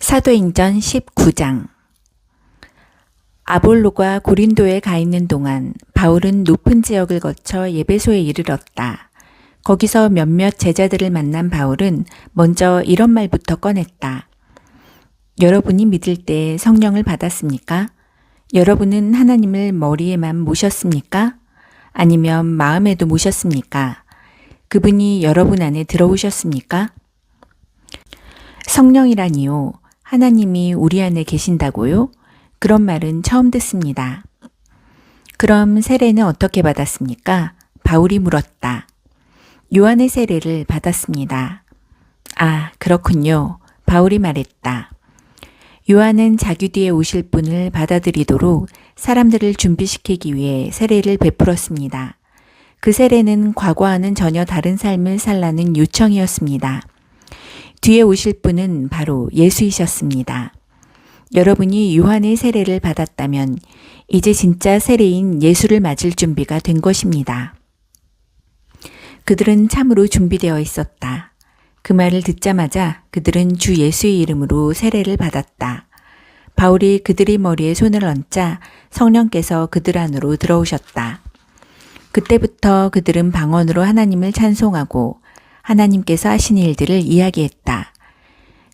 사도행전 19장. 아볼로가 고린도에 가 있는 동안 바울은 높은 지역을 거쳐 예배소에 이르렀다. 거기서 몇몇 제자들을 만난 바울은 먼저 이런 말부터 꺼냈다. 여러분이 믿을 때 성령을 받았습니까? 여러분은 하나님을 머리에만 모셨습니까? 아니면 마음에도 모셨습니까? 그분이 여러분 안에 들어오셨습니까? 성령이라니요. 하나님이 우리 안에 계신다고요? 그런 말은 처음 듣습니다. 그럼 세례는 어떻게 받았습니까? 바울이 물었다. 요한의 세례를 받았습니다. 아, 그렇군요. 바울이 말했다. 요한은 자기 뒤에 오실 분을 받아들이도록 사람들을 준비시키기 위해 세례를 베풀었습니다. 그 세례는 과거와는 전혀 다른 삶을 살라는 요청이었습니다. 뒤에 오실 분은 바로 예수이셨습니다. 여러분이 요한의 세례를 받았다면 이제 진짜 세례인 예수를 맞을 준비가 된 것입니다. 그들은 참으로 준비되어 있었다. 그 말을 듣자마자 그들은 주 예수의 이름으로 세례를 받았다. 바울이 그들의 머리에 손을 얹자 성령께서 그들 안으로 들어오셨다. 그때부터 그들은 방언으로 하나님을 찬송하고 하나님께서 하신 일들을 이야기했다.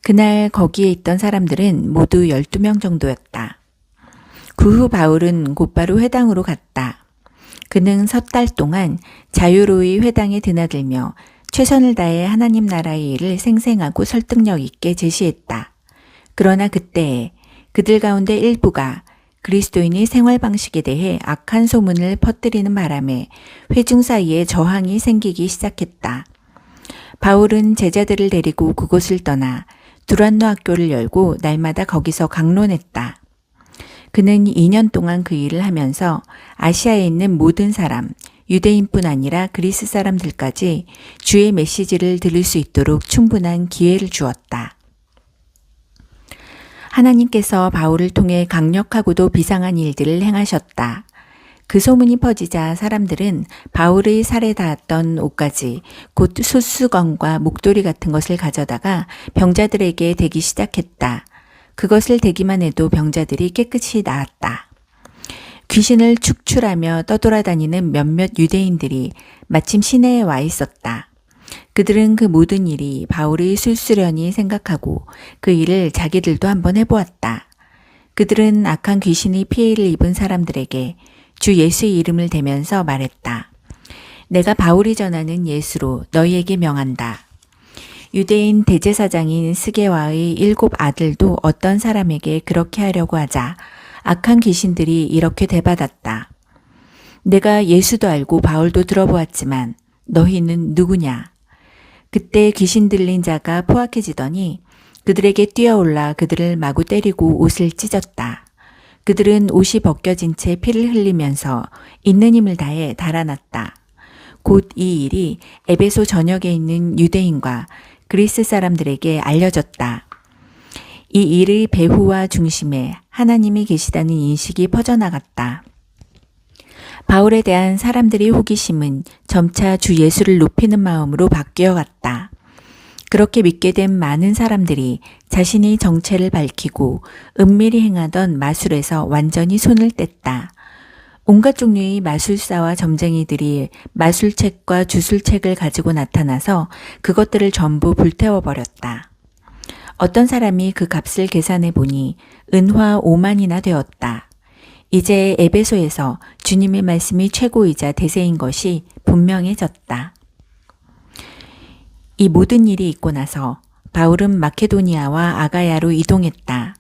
그날 거기에 있던 사람들은 모두 12명 정도였다. 그 후 바울은 곧바로 회당으로 갔다. 그는 석 달 동안 자유로이 회당에 드나들며 최선을 다해 하나님 나라의 일을 생생하고 설득력 있게 제시했다. 그러나 그때 그들 가운데 일부가 그리스도인의 생활 방식에 대해 악한 소문을 퍼뜨리는 바람에 회중 사이에 저항이 생기기 시작했다. 바울은 제자들을 데리고 그곳을 떠나 두란노 학교를 열고 날마다 거기서 강론했다. 그는 2년 동안 그 일을 하면서 아시아에 있는 모든 사람, 유대인뿐 아니라 그리스 사람들까지 주의 메시지를 들을 수 있도록 충분한 기회를 주었다. 하나님께서 바울을 통해 강력하고도 비상한 일들을 행하셨다. 그 소문이 퍼지자 사람들은 바울의 살에 닿았던 옷가지, 곧 솥수건과 목도리 같은 것을 가져다가 병자들에게 대기 시작했다. 그것을 대기만 해도 병자들이 깨끗이 나았다. 귀신을 축출하며 떠돌아다니는 몇몇 유대인들이 마침 시내에 와 있었다. 그들은 그 모든 일이 바울의 술수련이 생각하고 그 일을 자기들도 한번 해보았다. 그들은 악한 귀신이 피해를 입은 사람들에게 주 예수의 이름을 대면서 말했다. 내가 바울이 전하는 예수로 너희에게 명한다. 유대인 대제사장인 스게와의 7 아들도 어떤 사람에게 그렇게 하려고 하자 악한 귀신들이 이렇게 대받았다. 내가 예수도 알고 바울도 들어보았지만 너희는 누구냐? 그때 귀신 들린 자가 포악해지더니 그들에게 뛰어올라 그들을 마구 때리고 옷을 찢었다. 그들은 옷이 벗겨진 채 피를 흘리면서 있는 힘을 다해 달아났다. 곧 이 일이 에베소 전역에 있는 유대인과 그리스 사람들에게 알려졌다. 이 일의 배후와 중심에 하나님이 계시다는 인식이 퍼져나갔다. 바울에 대한 사람들의 호기심은 점차 주 예수를 높이는 마음으로 바뀌어갔다. 그렇게 믿게 된 많은 사람들이 자신이 정체를 밝히고 은밀히 행하던 마술에서 완전히 손을 뗐다. 온갖 종류의 마술사와 점쟁이들이 마술책과 주술책을 가지고 나타나서 그것들을 전부 불태워버렸다. 어떤 사람이 그 값을 계산해 보니 은화 5만이나 되었다. 이제 에베소에서 주님의 말씀이 최고이자 대세인 것이 분명해졌다. 이 모든 일이 있고 나서 바울은 마케도니아와 아가야로 이동했다.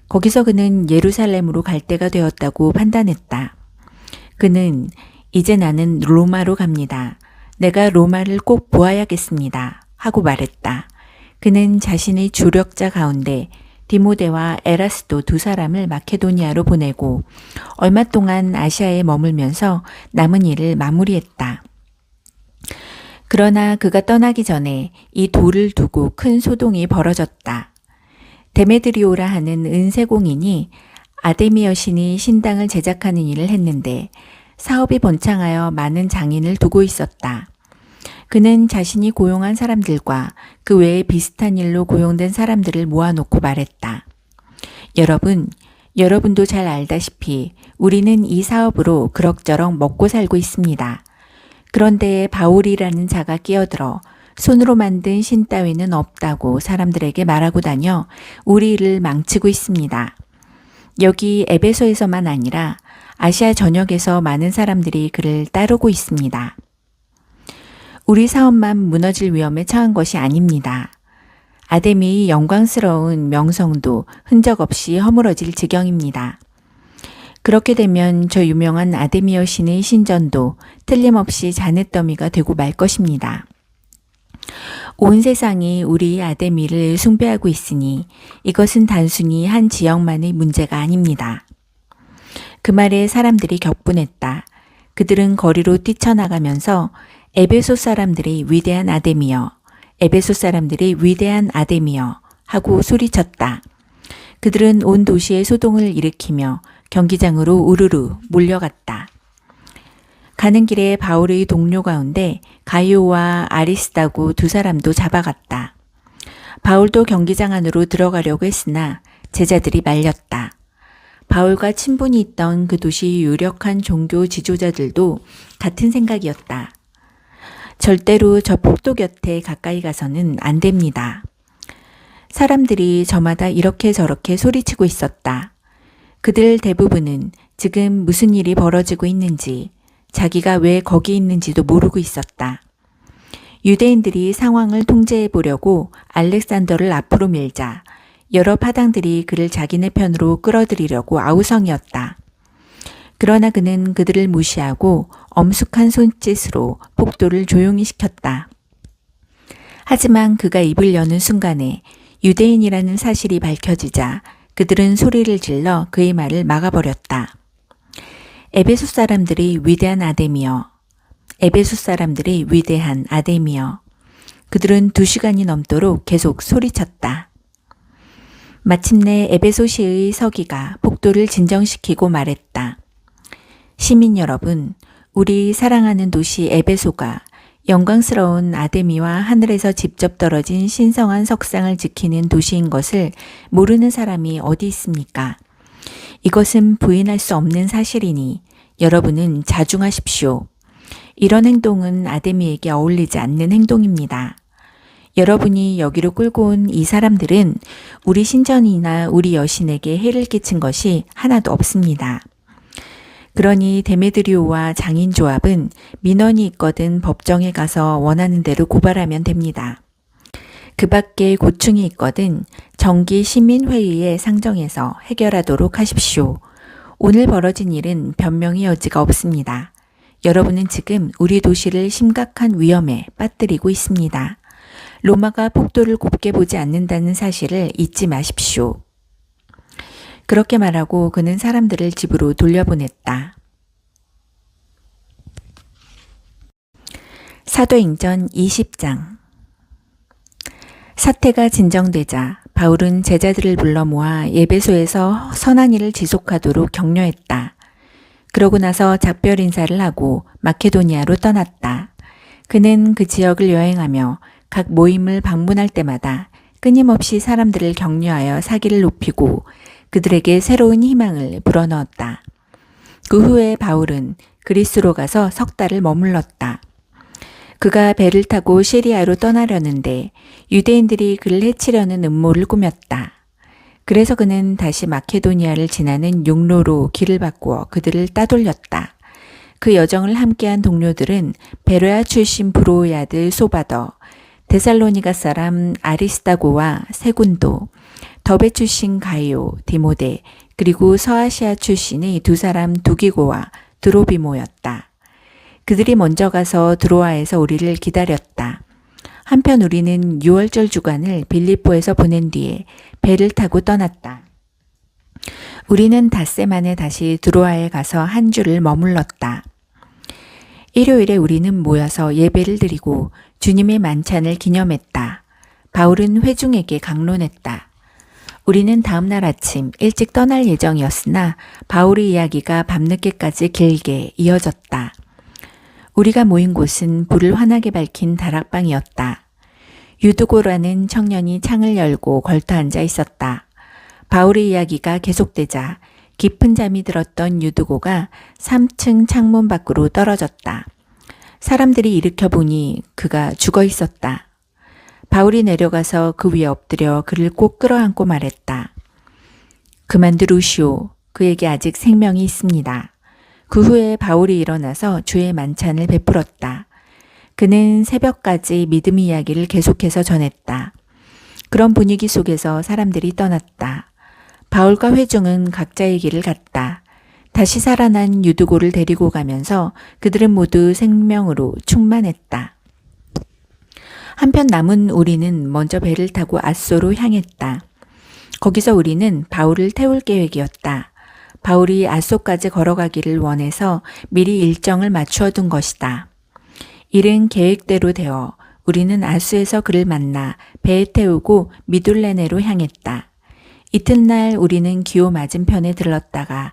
거기서 그는 예루살렘으로 갈 때가 되었다고 판단했다. 그는 이제 나는 로마로 갑니다. 내가 로마를 꼭 보아야겠습니다. 하고 말했다. 그는 자신의 조력자 가운데 디모데와 에라스도 2 사람을 마케도니아로 보내고 얼마 동안 아시아에 머물면서 남은 일을 마무리했다. 그러나 그가 떠나기 전에 이 돌을 두고 큰 소동이 벌어졌다. 데메드리오라 하는 은세공인이 아데미 여신이 신당을 제작하는 일을 했는데 사업이 번창하여 많은 장인을 두고 있었다. 그는 자신이 고용한 사람들과 그 외에 비슷한 일로 고용된 사람들을 모아놓고 말했다. 여러분도 잘 알다시피 우리는 이 사업으로 그럭저럭 먹고 살고 있습니다. 그런데 바울이라는 자가 끼어들어 손으로 만든 신 따위는 없다고 사람들에게 말하고 다녀 우리 일을 망치고 있습니다. 여기 에베소에서만 아니라 아시아 전역에서 많은 사람들이 그를 따르고 있습니다. 우리 사업만 무너질 위험에 처한 것이 아닙니다. 아데미의 영광스러운 명성도 흔적 없이 허물어질 지경입니다. 그렇게 되면 저 유명한 아데미 여신의 신전도 틀림없이 잔해더미가 되고 말 것입니다. 온 세상이 우리 아데미를 숭배하고 있으니 이것은 단순히 한 지역만의 문제가 아닙니다. 그 말에 사람들이 격분했다. 그들은 거리로 뛰쳐나가면서 에베소 사람들이 위대한 아데미여, 에베소 사람들이 위대한 아데미여 하고 소리쳤다. 그들은 온 도시에 소동을 일으키며 경기장으로 우르르 몰려갔다. 가는 길에 바울의 동료 가운데 가이오와 아리스다고 두 사람도 잡아갔다. 바울도 경기장 안으로 들어가려고 했으나 제자들이 말렸다. 바울과 친분이 있던 그 도시 유력한 종교 지도자들도 같은 생각이었다. 절대로 저 폭도 곁에 가까이 가서는 안 됩니다. 사람들이 저마다 이렇게 저렇게 소리치고 있었다. 그들 대부분은 지금 무슨 일이 벌어지고 있는지, 자기가 왜 거기 있는지도 모르고 있었다. 유대인들이 상황을 통제해 보려고 알렉산더를 앞으로 밀자 여러 파당들이 그를 자기네 편으로 끌어들이려고 아우성이었다. 그러나 그는 그들을 무시하고 엄숙한 손짓으로 폭도를 조용히 시켰다. 하지만 그가 입을 여는 순간에 유대인이라는 사실이 밝혀지자 그들은 소리를 질러 그의 말을 막아버렸다. 에베소 사람들이 위대한 아데미여, 에베소 사람들이 위대한 아데미여. 그들은 2시간이 넘도록 계속 소리쳤다. 마침내 에베소시의 서기가 폭도를 진정시키고 말했다. 시민 여러분, 우리 사랑하는 도시 에베소가 영광스러운 아데미와 하늘에서 직접 떨어진 신성한 석상을 지키는 도시인 것을 모르는 사람이 어디 있습니까? 이것은 부인할 수 없는 사실이니 여러분은 자중하십시오. 이런 행동은 아데미에게 어울리지 않는 행동입니다. 여러분이 여기로 끌고 온 이 사람들은 우리 신전이나 우리 여신에게 해를 끼친 것이 하나도 없습니다. 그러니 데메드리오와 장인조합은 민원이 있거든 법정에 가서 원하는 대로 고발하면 됩니다. 그 밖에 고충이 있거든 정기 시민회의에 상정해서 해결하도록 하십시오. 오늘 벌어진 일은 변명의 여지가 없습니다. 여러분은 지금 우리 도시를 심각한 위험에 빠뜨리고 있습니다. 로마가 폭도를 곱게 보지 않는다는 사실을 잊지 마십시오. 그렇게 말하고 그는 사람들을 집으로 돌려보냈다. 사도행전 20장. 사태가 진정되자 바울은 제자들을 불러 모아 에베소에서 선한 일을 지속하도록 격려했다. 그러고 나서 작별 인사를 하고 마케도니아로 떠났다. 그는 그 지역을 여행하며 각 모임을 방문할 때마다 끊임없이 사람들을 격려하여 사기를 높이고 그들에게 새로운 희망을 불어넣었다. 그 후에 바울은 그리스로 가서 석 달을 머물렀다. 그가 배를 타고 시리아로 떠나려는데 유대인들이 그를 해치려는 음모를 꾸몄다. 그래서 그는 다시 마케도니아를 지나는 육로로 길을 바꾸어 그들을 따돌렸다. 그 여정을 함께한 동료들은 베로야 출신 브로야드 소바더, 데살로니가 사람 아리스다고와 세군도, 더베 출신 가이오, 디모데, 그리고 서아시아 출신의 두 사람 두기고와 드로비모였다. 그들이 먼저 가서 드로아에서 우리를 기다렸다. 한편 우리는 6월절 주간을 빌립보에서 보낸 뒤에 배를 타고 떠났다. 우리는 닷새 만에 다시 드로아에 가서 한 주를 머물렀다. 일요일에 우리는 모여서 예배를 드리고 주님의 만찬을 기념했다. 바울은 회중에게 강론했다. 우리는 다음날 아침 일찍 떠날 예정이었으나 바울의 이야기가 밤늦게까지 길게 이어졌다. 우리가 모인 곳은 불을 환하게 밝힌 다락방이었다. 유두고라는 청년이 창을 열고 걸터 앉아 있었다. 바울의 이야기가 계속되자 깊은 잠이 들었던 유두고가 3층 창문 밖으로 떨어졌다. 사람들이 일으켜보니 그가 죽어 있었다. 바울이 내려가서 그 위에 엎드려 그를 꼭 끌어안고 말했다. 그만두시오. 그에게 아직 생명이 있습니다. 그 후에 바울이 일어나서 주의 만찬을 베풀었다. 그는 새벽까지 믿음 이야기를 계속해서 전했다. 그런 분위기 속에서 사람들이 떠났다. 바울과 회중은 각자의 길을 갔다. 다시 살아난 유두고를 데리고 가면서 그들은 모두 생명으로 충만했다. 한편 남은 우리는 먼저 배를 타고 앗소로 향했다. 거기서 우리는 바울을 태울 계획이었다. 바울이 앗소까지 걸어가기를 원해서 미리 일정을 맞추어 둔 것이다. 일은 계획대로 되어 우리는 앗소에서 그를 만나 배에 태우고 미둘레네로 향했다. 이튿날 우리는 기호 맞은편에 들렀다가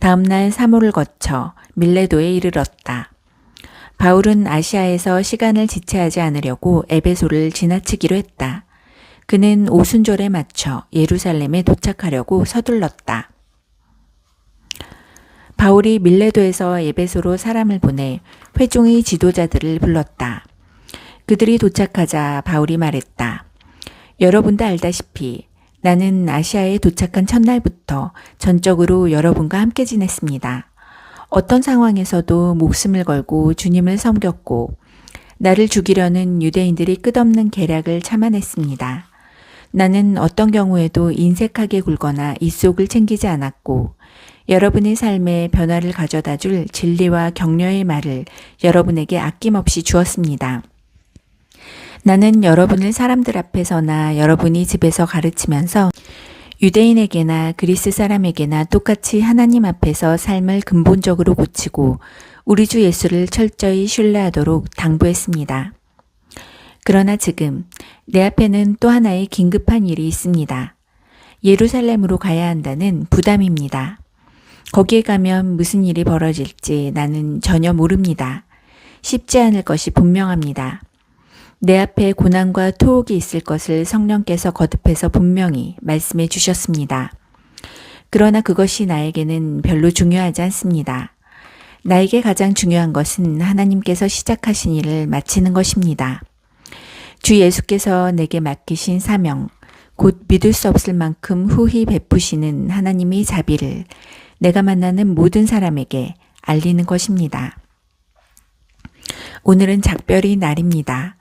다음날 사모를 거쳐 밀레도에 이르렀다. 바울은 아시아에서 시간을 지체하지 않으려고 에베소를 지나치기로 했다. 그는 오순절에 맞춰 예루살렘에 도착하려고 서둘렀다. 바울이 밀레도에서 에베소로 사람을 보내 회중의 지도자들을 불렀다. 그들이 도착하자 바울이 말했다. 여러분도 알다시피 나는 아시아에 도착한 첫날부터 전적으로 여러분과 함께 지냈습니다. 어떤 상황에서도 목숨을 걸고 주님을 섬겼고 나를 죽이려는 유대인들이 끝없는 계략을 참아냈습니다. 나는 어떤 경우에도 인색하게 굴거나 입속을 챙기지 않았고 여러분의 삶에 변화를 가져다 줄 진리와 격려의 말을 여러분에게 아낌없이 주었습니다. 나는 여러분을 사람들 앞에서나 여러분이 집에서 가르치면서 유대인에게나 그리스 사람에게나 똑같이 하나님 앞에서 삶을 근본적으로 고치고 우리 주 예수를 철저히 신뢰하도록 당부했습니다. 그러나 지금 내 앞에는 또 하나의 긴급한 일이 있습니다. 예루살렘으로 가야 한다는 부담입니다. 거기에 가면 무슨 일이 벌어질지 나는 전혀 모릅니다. 쉽지 않을 것이 분명합니다. 내 앞에 고난과 토옥이 있을 것을 성령께서 거듭해서 분명히 말씀해 주셨습니다. 그러나 그것이 나에게는 별로 중요하지 않습니다. 나에게 가장 중요한 것은 하나님께서 시작하신 일을 마치는 것입니다. 주 예수께서 내게 맡기신 사명, 곧 믿을 수 없을 만큼 후히 베푸시는 하나님의 자비를 내가 만나는 모든 사람에게 알리는 것입니다. 오늘은 작별의 날입니다.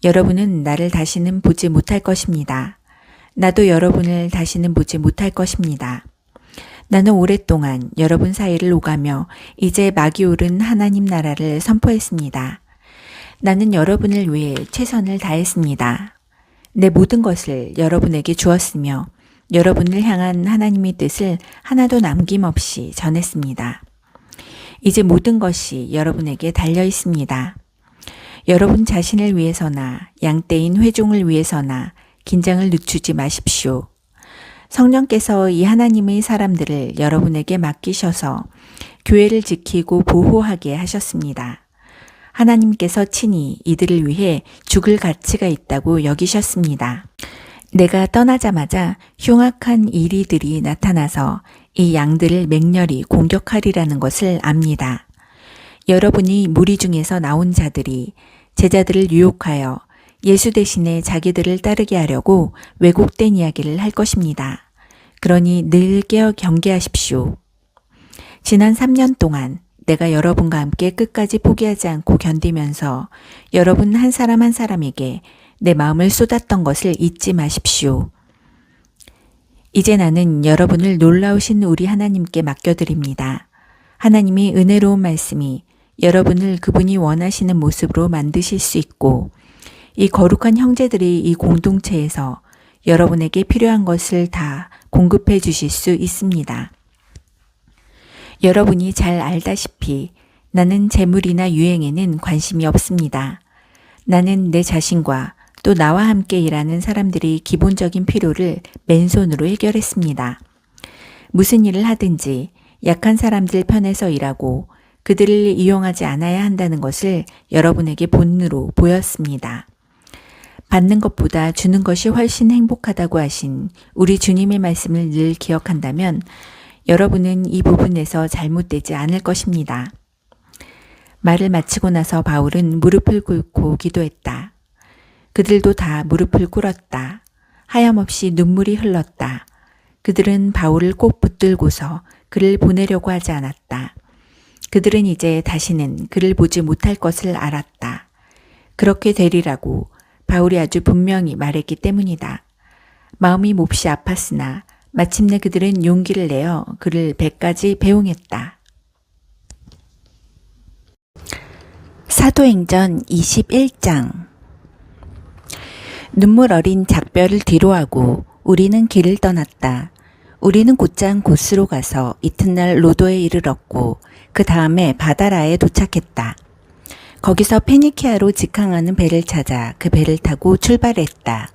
여러분은 나를 다시는 보지 못할 것입니다. 나도 여러분을 다시는 보지 못할 것입니다. 나는 오랫동안 여러분 사이를 오가며 이제 막이 오른 하나님 나라를 선포했습니다. 나는 여러분을 위해 최선을 다했습니다. 내 모든 것을 여러분에게 주었으며 여러분을 향한 하나님의 뜻을 하나도 남김없이 전했습니다. 이제 모든 것이 여러분에게 달려 있습니다. 여러분 자신을 위해서나 양떼인 회중을 위해서나 긴장을 늦추지 마십시오. 성령께서 이 하나님의 사람들을 여러분에게 맡기셔서 교회를 지키고 보호하게 하셨습니다. 하나님께서 친히 이들을 위해 죽을 가치가 있다고 여기셨습니다. 내가 떠나자마자 흉악한 이리들이 나타나서 이 양들을 맹렬히 공격하리라는 것을 압니다. 여러분이 무리 중에서 나온 자들이 제자들을 유혹하여 예수 대신에 자기들을 따르게 하려고 왜곡된 이야기를 할 것입니다. 그러니 늘 깨어 경계하십시오. 지난 3년 동안 내가 여러분과 함께 끝까지 포기하지 않고 견디면서 여러분 한 사람 한 사람에게 내 마음을 쏟았던 것을 잊지 마십시오. 이제 나는 여러분을 놀라우신 우리 하나님께 맡겨드립니다. 하나님이 은혜로운 말씀이 여러분을 그분이 원하시는 모습으로 만드실 수 있고 이 거룩한 형제들이 이 공동체에서 여러분에게 필요한 것을 다 공급해 주실 수 있습니다. 여러분이 잘 알다시피 나는 재물이나 유행에는 관심이 없습니다. 나는 내 자신과 또 나와 함께 일하는 사람들이 기본적인 필요를 맨손으로 해결했습니다. 무슨 일을 하든지 약한 사람들 편에서 일하고 그들을 이용하지 않아야 한다는 것을 여러분에게 본으로 보였습니다. 받는 것보다 주는 것이 훨씬 행복하다고 하신 우리 주님의 말씀을 늘 기억한다면 여러분은 이 부분에서 잘못되지 않을 것입니다. 말을 마치고 나서 바울은 무릎을 꿇고 기도했다. 그들도 다 무릎을 꿇었다. 하염없이 눈물이 흘렀다. 그들은 바울을 꼭 붙들고서 그를 보내려고 하지 않았다. 그들은 이제 다시는 그를 보지 못할 것을 알았다. 그렇게 되리라고 바울이 아주 분명히 말했기 때문이다. 마음이 몹시 아팠으나 마침내 그들은 용기를 내어 그를 배까지 배웅했다. 사도행전 21장. 눈물 어린 작별을 뒤로하고 우리는 길을 떠났다. 우리는 곧장 고스로 가서 이튿날 로도에 이르렀고 그 다음에 바다라에 도착했다. 거기서 페니키아로 직항하는 배를 찾아 그 배를 타고 출발했다.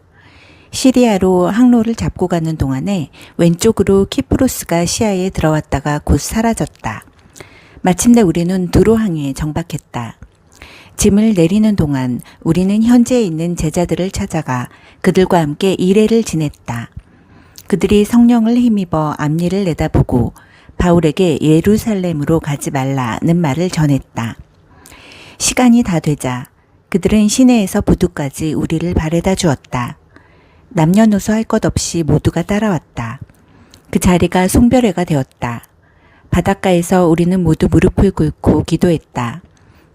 시리아로 항로를 잡고 가는 동안에 왼쪽으로 키프로스가 시야에 들어왔다가 곧 사라졌다. 마침내 우리는 두로항에 정박했다. 짐을 내리는 동안 우리는 현지에 있는 제자들을 찾아가 그들과 함께 일회를 지냈다. 그들이 성령을 힘입어 앞니를 내다보고 바울에게 예루살렘으로 가지 말라는 말을 전했다. 시간이 다 되자 그들은 시내에서 부두까지 우리를 바래다 주었다. 남녀노소 할 것 없이 모두가 따라왔다. 그 자리가 송별회가 되었다. 바닷가에서 우리는 모두 무릎을 꿇고 기도했다.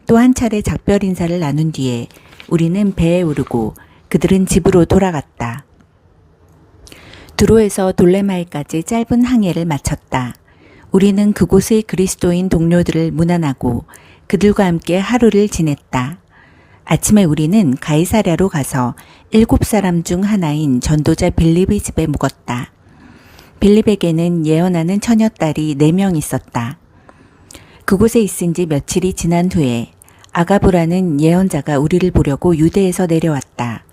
또 한 차례 작별 인사를 나눈 뒤에 우리는 배에 오르고 그들은 집으로 돌아갔다. 두로에서 돌레마이까지 짧은 항해를 마쳤다. 우리는 그곳의 그리스도인 동료들을 문안하고 그들과 함께 하루를 지냈다. 아침에 우리는 가이사랴로 가서 7사람 중 하나인 전도자 빌립의 집에 묵었다. 빌립에게는 예언하는 처녀딸이 4명 있었다. 그곳에 있은 지 며칠이 지난 후에 아가보라는 예언자가 우리를 보려고 유대에서 내려왔다.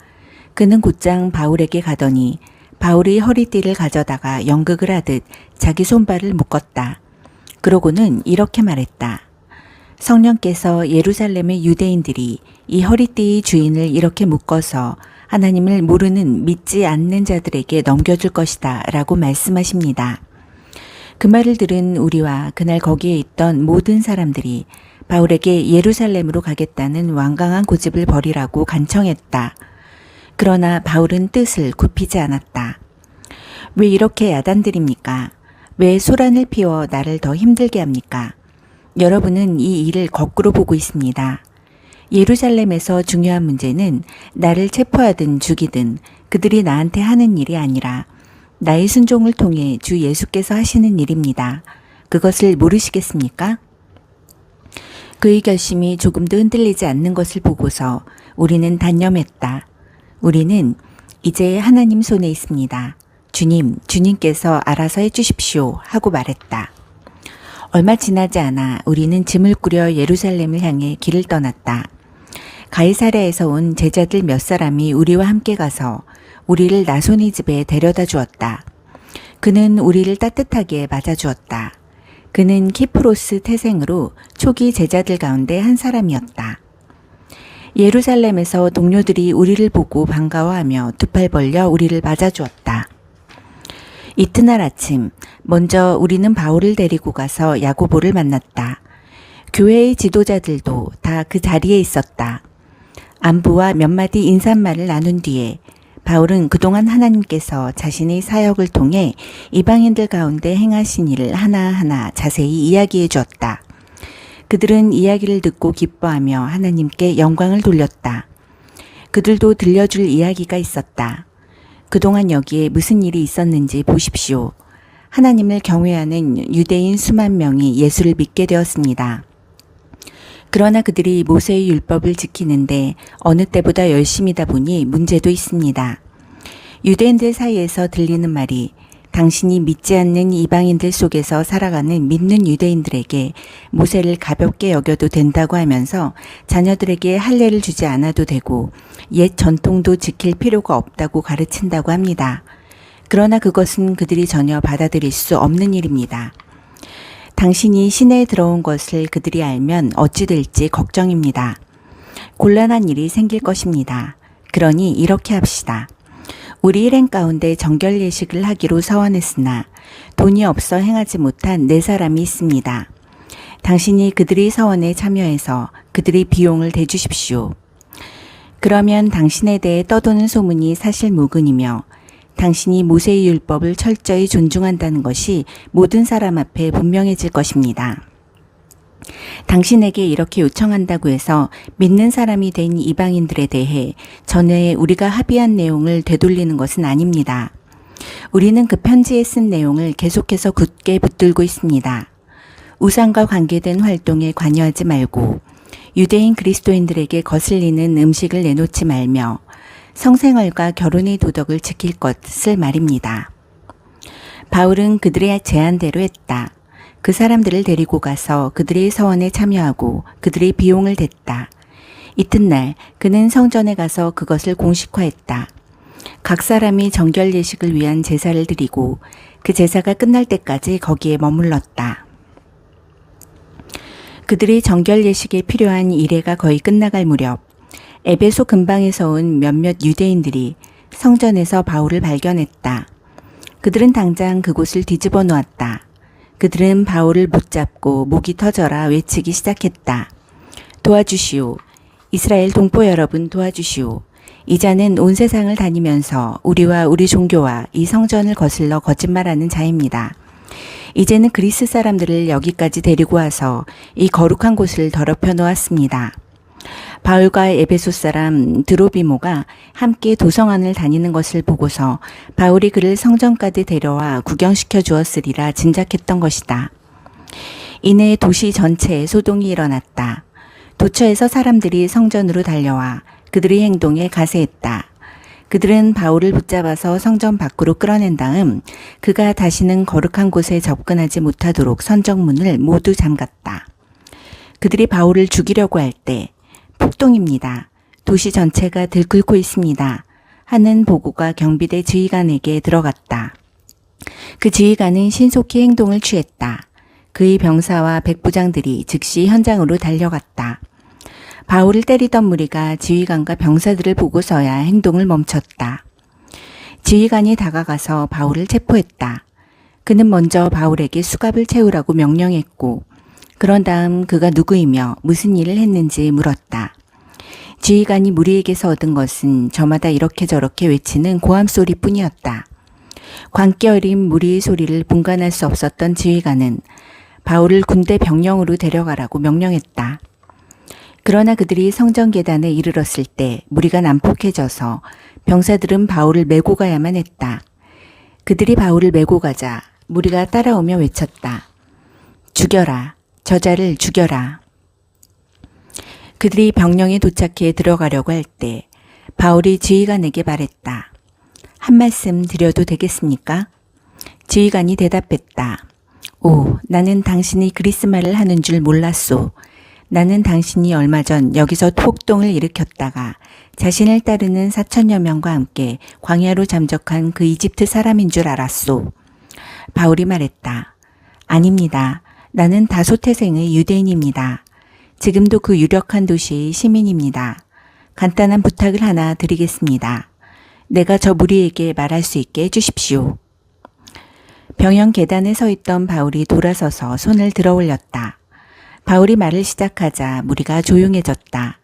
그는 곧장 바울에게 가더니 바울이 허리띠를 가져다가 연극을 하듯 자기 손발을 묶었다. 그러고는 이렇게 말했다. 성령께서 예루살렘의 유대인들이 이 허리띠의 주인을 이렇게 묶어서 하나님을 모르는 믿지 않는 자들에게 넘겨줄 것이다 라고 말씀하십니다. 그 말을 들은 우리와 그날 거기에 있던 모든 사람들이 바울에게 예루살렘으로 가겠다는 완강한 고집을 버리라고 간청했다. 그러나 바울은 뜻을 굽히지 않았다. 왜 이렇게 야단들입니까? 왜 소란을 피워 나를 더 힘들게 합니까? 여러분은 이 일을 거꾸로 보고 있습니다. 예루살렘에서 중요한 문제는 나를 체포하든 죽이든 그들이 나한테 하는 일이 아니라 나의 순종을 통해 주 예수께서 하시는 일입니다. 그것을 모르시겠습니까? 그의 결심이 조금도 흔들리지 않는 것을 보고서 우리는 단념했다. 우리는 이제 하나님 손에 있습니다. 주님께서 알아서 해주십시오 하고 말했다. 얼마 지나지 않아 우리는 짐을 꾸려 예루살렘을 향해 길을 떠났다. 가이사랴에서 온 제자들 몇 사람이 우리와 함께 가서 우리를 나손의 집에 데려다 주었다. 그는 우리를 따뜻하게 맞아주었다. 그는 키프로스 태생으로 초기 제자들 가운데 한 사람이었다. 예루살렘에서 동료들이 우리를 보고 반가워하며 두 팔 벌려 우리를 맞아주었다. 이튿날 아침 먼저 우리는 바울을 데리고 가서 야고보를 만났다. 교회의 지도자들도 다 그 자리에 있었다. 안부와 몇 마디 인사말을 나눈 뒤에 바울은 그동안 하나님께서 자신의 사역을 통해 이방인들 가운데 행하신 일을 하나하나 자세히 이야기해 주었다. 그들은 이야기를 듣고 기뻐하며 하나님께 영광을 돌렸다. 그들도 들려줄 이야기가 있었다. 그동안 여기에 무슨 일이 있었는지 보십시오. 하나님을 경외하는 유대인 수만 명이 예수를 믿게 되었습니다. 그러나 그들이 모세의 율법을 지키는데 어느 때보다 열심이다 보니 문제도 있습니다. 유대인들 사이에서 들리는 말이 당신이 믿지 않는 이방인들 속에서 살아가는 믿는 유대인들에게 모세를 가볍게 여겨도 된다고 하면서 자녀들에게 할례를 주지 않아도 되고 옛 전통도 지킬 필요가 없다고 가르친다고 합니다. 그러나 그것은 그들이 전혀 받아들일 수 없는 일입니다. 당신이 시내에 들어온 것을 그들이 알면 어찌 될지 걱정입니다. 곤란한 일이 생길 것입니다. 그러니 이렇게 합시다. 우리 일행 가운데 정결 예식을 하기로 서원했으나 돈이 없어 행하지 못한 4사람이 있습니다. 당신이 그들의 서원에 참여해서 그들의 비용을 대주십시오. 그러면 당신에 대해 떠도는 소문이 사실무근이며 당신이 모세의 율법을 철저히 존중한다는 것이 모든 사람 앞에 분명해질 것입니다. 당신에게 이렇게 요청한다고 해서 믿는 사람이 된 이방인들에 대해 전에 우리가 합의한 내용을 되돌리는 것은 아닙니다. 우리는 그 편지에 쓴 내용을 계속해서 굳게 붙들고 있습니다. 우상과 관계된 활동에 관여하지 말고 유대인 그리스도인들에게 거슬리는 음식을 내놓지 말며 성생활과 결혼의 도덕을 지킬 것을 말입니다. 바울은 그들의 제안대로 했다. 그 사람들을 데리고 가서 그들의 서원에 참여하고 그들의 비용을 댔다. 이튿날 그는 성전에 가서 그것을 공식화했다. 각 사람이 정결 예식을 위한 제사를 드리고 그 제사가 끝날 때까지 거기에 머물렀다. 그들이 정결 예식에 필요한 이래가 거의 끝나갈 무렵 에베소 근방에서 온 몇몇 유대인들이 성전에서 바울을 발견했다. 그들은 당장 그곳을 뒤집어 놓았다. 그들은 바울을 붙잡고 목이 터져라 외치기 시작했다. 도와주시오. 이스라엘 동포 여러분 도와주시오. 이 자는 온 세상을 다니면서 우리와 우리 종교와 이 성전을 거슬러 거짓말하는 자입니다. 이제는 그리스 사람들을 여기까지 데리고 와서 이 거룩한 곳을 더럽혀 놓았습니다. 바울과 에베소 사람 드로비모가 함께 도성안을 다니는 것을 보고서 바울이 그를 성전까지 데려와 구경시켜 주었으리라 짐작했던 것이다. 이내 도시 전체에 소동이 일어났다. 도처에서 사람들이 성전으로 달려와 그들의 행동에 가세했다. 그들은 바울을 붙잡아서 성전 밖으로 끌어낸 다음 그가 다시는 거룩한 곳에 접근하지 못하도록 선정문을 모두 잠갔다. 그들이 바울을 죽이려고 할 때 폭동입니다. 도시 전체가 들끓고 있습니다. 하는 보고가 경비대 지휘관에게 들어갔다. 그 지휘관은 신속히 행동을 취했다. 그의 병사와 백부장들이 즉시 현장으로 달려갔다. 바울을 때리던 무리가 지휘관과 병사들을 보고서야 행동을 멈췄다. 지휘관이 다가가서 바울을 체포했다. 그는 먼저 바울에게 수갑을 채우라고 명령했고 그런 다음 그가 누구이며 무슨 일을 했는지 물었다. 지휘관이 무리에게서 얻은 것은 저마다 이렇게 저렇게 외치는 고함 소리뿐이었다. 광기 어린 무리의 소리를 분간할 수 없었던 지휘관은 바울을 군대 병영으로 데려가라고 명령했다. 그러나 그들이 성전 계단에 이르렀을 때 무리가 난폭해져서 병사들은 바울을 메고 가야만 했다. 그들이 바울을 메고 가자 무리가 따라오며 외쳤다. 죽여라. 저자를 죽여라. 그들이 병영에 도착해 들어가려고 할 때 바울이 지휘관에게 말했다. 한 말씀 드려도 되겠습니까? 지휘관이 대답했다. 오, 나는 당신이 그리스말을 하는 줄 몰랐소. 나는 당신이 얼마 전 여기서 폭동을 일으켰다가 자신을 따르는 4천여 명과 함께 광야로 잠적한 그 이집트 사람인 줄 알았소. 바울이 말했다. 아닙니다. 나는 다소태생의 유대인입니다. 지금도 그 유력한 도시의 시민입니다. 간단한 부탁을 하나 드리겠습니다. 내가 저 무리에게 말할 수 있게 해주십시오. 병영 계단에 서 있던 바울이 돌아서서 손을 들어 올렸다. 바울이 말을 시작하자 무리가 조용해졌다.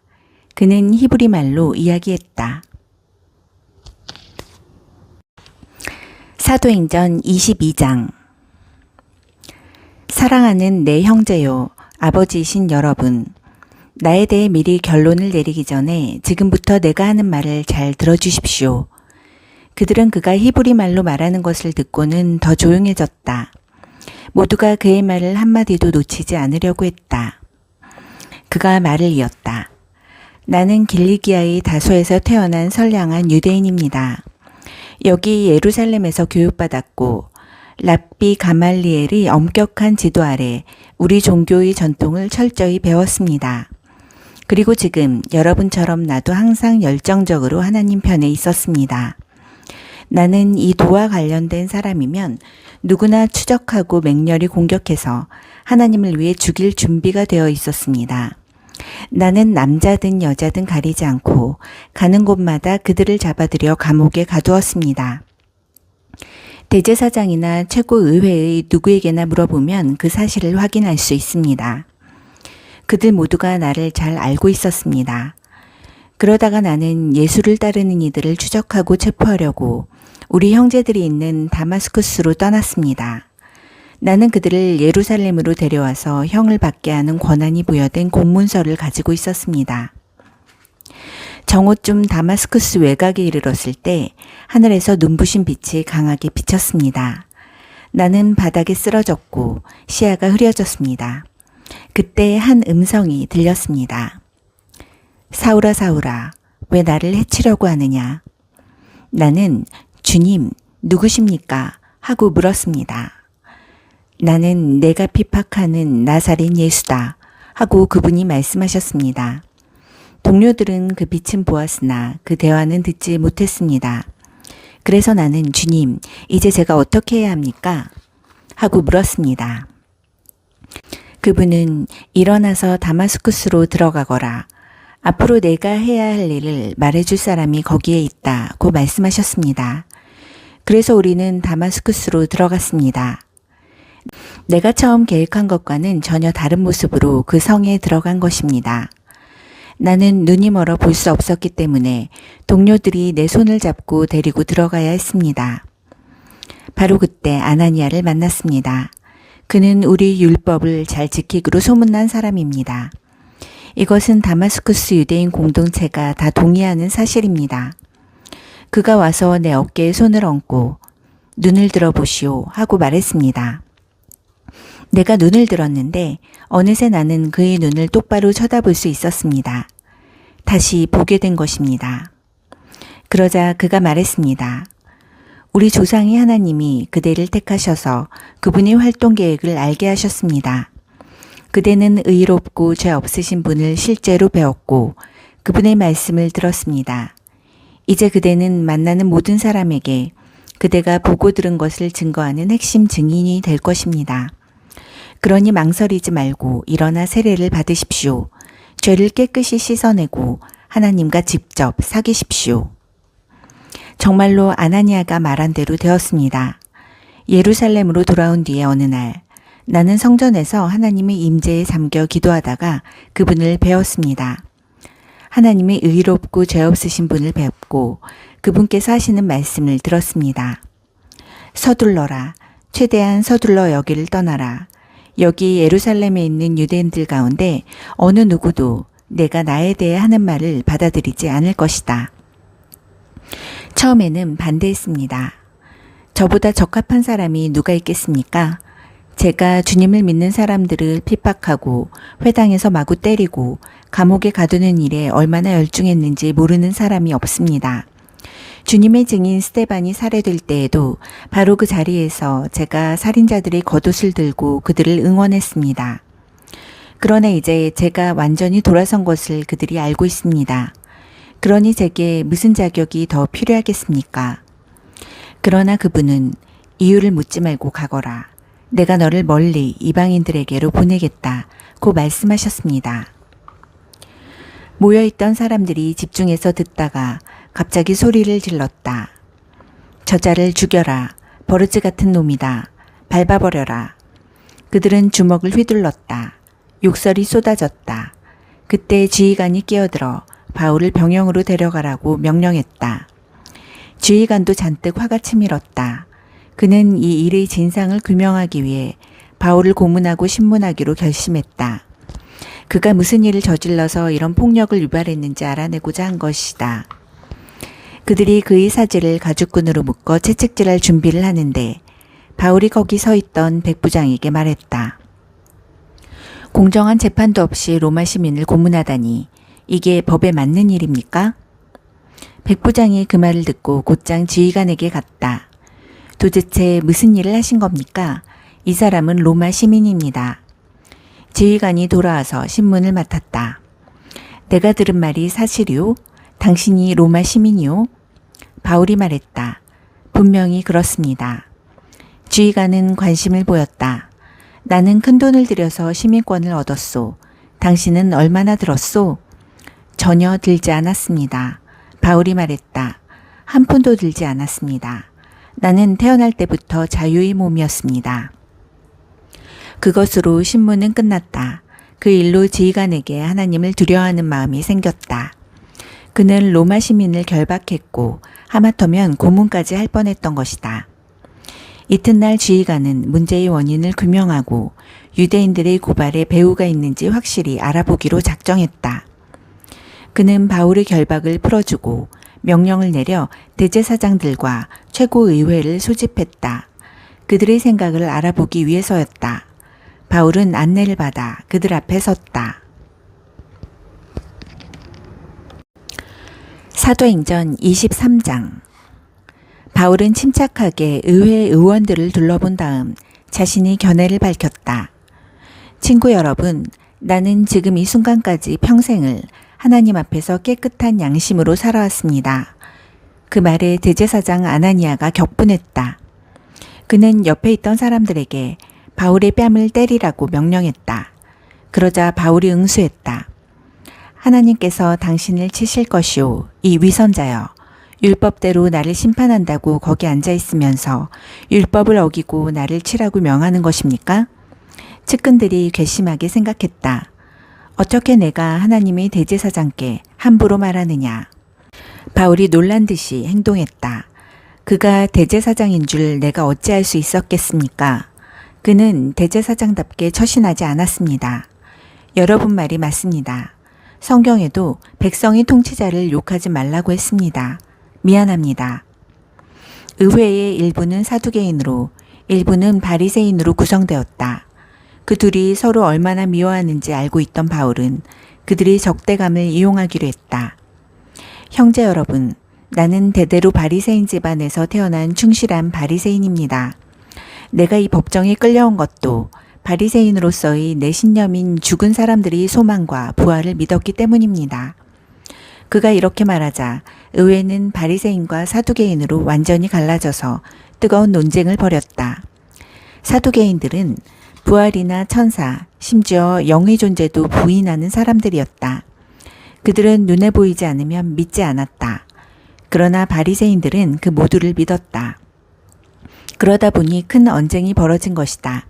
그는 히브리 말로 이야기했다. 사도행전 22장. 사랑하는 내 형제요, 아버지이신 여러분. 나에 대해 미리 결론을 내리기 전에 지금부터 내가 하는 말을 잘 들어주십시오. 그들은 그가 히브리 말로 말하는 것을 듣고는 더 조용해졌다. 모두가 그의 말을 한마디도 놓치지 않으려고 했다. 그가 말을 이었다. 나는 길리기아의 다소에서 태어난 선량한 유대인입니다. 여기 예루살렘에서 교육받았고 랍비 가말리엘의 엄격한 지도 아래 우리 종교의 전통을 철저히 배웠습니다. 그리고 지금 여러분처럼 나도 항상 열정적으로 하나님 편에 있었습니다. 나는 이 도와 관련된 사람이면 누구나 추적하고 맹렬히 공격해서 하나님을 위해 죽일 준비가 되어 있었습니다. 나는 남자든 여자든 가리지 않고 가는 곳마다 그들을 잡아들여 감옥에 가두었습니다. 대제사장이나 최고의회의 누구에게나 물어보면 그 사실을 확인할 수 있습니다. 그들 모두가 나를 잘 알고 있었습니다. 그러다가 나는 예수를 따르는 이들을 추적하고 체포하려고 우리 형제들이 있는 다마스쿠스로 떠났습니다. 나는 그들을 예루살렘으로 데려와서 형을 받게 하는 권한이 부여된 공문서를 가지고 있었습니다. 정오쯤 다마스쿠스 외곽에 이르렀을 때 하늘에서 눈부신 빛이 강하게 비쳤습니다. 나는 바닥에 쓰러졌고 시야가 흐려졌습니다. 그때 한 음성이 들렸습니다. 사울아 사울아, 왜 나를 해치려고 하느냐? 나는 주님, 누구십니까? 하고 물었습니다. 나는 내가 핍박하는 나사렛 예수다 하고 그분이 말씀하셨습니다. 동료들은 그 빛은 보았으나 그 대화는 듣지 못했습니다. 그래서 나는 주님, 이제 제가 어떻게 해야 합니까? 하고 물었습니다. 그분은 일어나서 다마스쿠스로 들어가거라. 앞으로 내가 해야 할 일을 말해줄 사람이 거기에 있다고 말씀하셨습니다. 그래서 우리는 다마스쿠스로 들어갔습니다. 내가 처음 계획한 것과는 전혀 다른 모습으로 그 성에 들어간 것입니다. 나는 눈이 멀어 볼 수 없었기 때문에 동료들이 내 손을 잡고 데리고 들어가야 했습니다. 바로 그때 아나니아를 만났습니다. 그는 우리 율법을 잘 지키기로 소문난 사람입니다. 이것은 다마스쿠스 유대인 공동체가 다 동의하는 사실입니다. 그가 와서 내 어깨에 손을 얹고 눈을 들어보시오 하고 말했습니다. 내가 눈을 들었는데 어느새 나는 그의 눈을 똑바로 쳐다볼 수 있었습니다. 다시 보게 된 것입니다. 그러자 그가 말했습니다. 우리 조상의 하나님이 그대를 택하셔서 그분의 활동 계획을 알게 하셨습니다. 그대는 의롭고 죄 없으신 분을 실제로 배웠고 그분의 말씀을 들었습니다. 이제 그대는 만나는 모든 사람에게 그대가 보고 들은 것을 증거하는 핵심 증인이 될 것입니다. 그러니 망설이지 말고 일어나 세례를 받으십시오. 죄를 깨끗이 씻어내고 하나님과 직접 사귀십시오. 정말로 아나니아가 말한 대로 되었습니다. 예루살렘으로 돌아온 뒤에 어느 날 나는 성전에서 하나님의 임재에 잠겨 기도하다가 그분을 배웠습니다. 하나님의 의롭고 죄 없으신 분을 뵙고 그분께서 하시는 말씀을 들었습니다. 서둘러라. 최대한 서둘러 여기를 떠나라. 여기 예루살렘에 있는 유대인들 가운데 어느 누구도 내가 나에 대해 하는 말을 받아들이지 않을 것이다. 처음에는 반대했습니다. 저보다 적합한 사람이 누가 있겠습니까? 제가 주님을 믿는 사람들을 핍박하고 회당에서 마구 때리고 감옥에 가두는 일에 얼마나 열중했는지 모르는 사람이 없습니다. 주님의 증인 스데반이 살해될 때에도 바로 그 자리에서 제가 살인자들의 겉옷을 들고 그들을 응원했습니다. 그러나 이제 제가 완전히 돌아선 것을 그들이 알고 있습니다. 그러니 제게 무슨 자격이 더 필요하겠습니까? 그러나 그분은 이유를 묻지 말고 가거라. 내가 너를 멀리 이방인들에게로 보내겠다고 말씀하셨습니다. 모여있던 사람들이 집중해서 듣다가 갑자기 소리를 질렀다. 저자를 죽여라. 버르지 같은 놈이다. 밟아버려라. 그들은 주먹을 휘둘렀다. 욕설이 쏟아졌다. 그때 지휘관이 끼어들어 바울을 병영으로 데려가라고 명령했다. 지휘관도 잔뜩 화가 치밀었다. 그는 이 일의 진상을 규명하기 위해 바울을 고문하고 신문하기로 결심했다. 그가 무슨 일을 저질러서 이런 폭력을 유발했는지 알아내고자 한 것이다. 그들이 그의 사지를 가죽끈으로 묶어 채찍질할 준비를 하는데 바울이 거기 서 있던 백부장에게 말했다. 공정한 재판도 없이 로마 시민을 고문하다니 이게 법에 맞는 일입니까? 백부장이 그 말을 듣고 곧장 지휘관에게 갔다. 도대체 무슨 일을 하신 겁니까? 이 사람은 로마 시민입니다. 지휘관이 돌아와서 신문을 맡았다. 내가 들은 말이 사실이오? 당신이 로마 시민이오? 바울이 말했다. 분명히 그렇습니다. 주의관은 관심을 보였다. 나는 큰 돈을 들여서 시민권을 얻었소. 당신은 얼마나 들었소? 전혀 들지 않았습니다. 바울이 말했다. 한 푼도 들지 않았습니다. 나는 태어날 때부터 자유의 몸이었습니다. 그것으로 신문은 끝났다. 그 일로 지휘관에게 하나님을 두려워하는 마음이 생겼다. 그는 로마 시민을 결박했고 하마터면 고문까지 할 뻔했던 것이다. 이튿날 지휘관은 문제의 원인을 규명하고 유대인들의 고발에 배후가 있는지 확실히 알아보기로 작정했다. 그는 바울의 결박을 풀어주고 명령을 내려 대제사장들과 최고의회를 소집했다. 그들의 생각을 알아보기 위해서였다. 바울은 안내를 받아 그들 앞에 섰다. 사도행전 23장. 바울은 침착하게 의회 의원들을 둘러본 다음 자신의 견해를 밝혔다. 친구 여러분, 나는 지금 이 순간까지 평생을 하나님 앞에서 깨끗한 양심으로 살아왔습니다. 그 말에 대제사장 아나니아가 격분했다. 그는 옆에 있던 사람들에게 바울의 뺨을 때리라고 명령했다. 그러자 바울이 응수했다. 하나님께서 당신을 치실 것이오. 이 위선자여. 율법대로 나를 심판한다고 거기 앉아 있으면서 율법을 어기고 나를 치라고 명하는 것입니까? 측근들이 괘씸하게 생각했다. 어떻게 내가 하나님의 대제사장께 함부로 말하느냐. 바울이 놀란 듯이 행동했다. 그가 대제사장인 줄 내가 어찌할 수 있었겠습니까? 그는 대제사장답게 처신하지 않았습니다. 여러분 말이 맞습니다. 성경에도 백성의 통치자를 욕하지 말라고 했습니다. 미안합니다. 의회의 일부는 사두개인으로 일부는 바리새인으로 구성되었다. 그 둘이 서로 얼마나 미워하는지 알고 있던 바울은 그들의 적대감을 이용하기로 했다. 형제 여러분, 나는 대대로 바리새인 집안에서 태어난 충실한 바리새인입니다. 내가 이 법정에 끌려온 것도 바리새인으로서의 내 신념인 죽은 사람들이 소망과 부활을 믿었기 때문입니다. 그가 이렇게 말하자 의회는 바리새인과 사두개인으로 완전히 갈라져서 뜨거운 논쟁을 벌였다. 사두개인들은 부활이나 천사, 심지어 영의 존재도 부인하는 사람들이었다. 그들은 눈에 보이지 않으면 믿지 않았다. 그러나 바리새인들은 그 모두를 믿었다. 그러다 보니 큰 언쟁이 벌어진 것이다.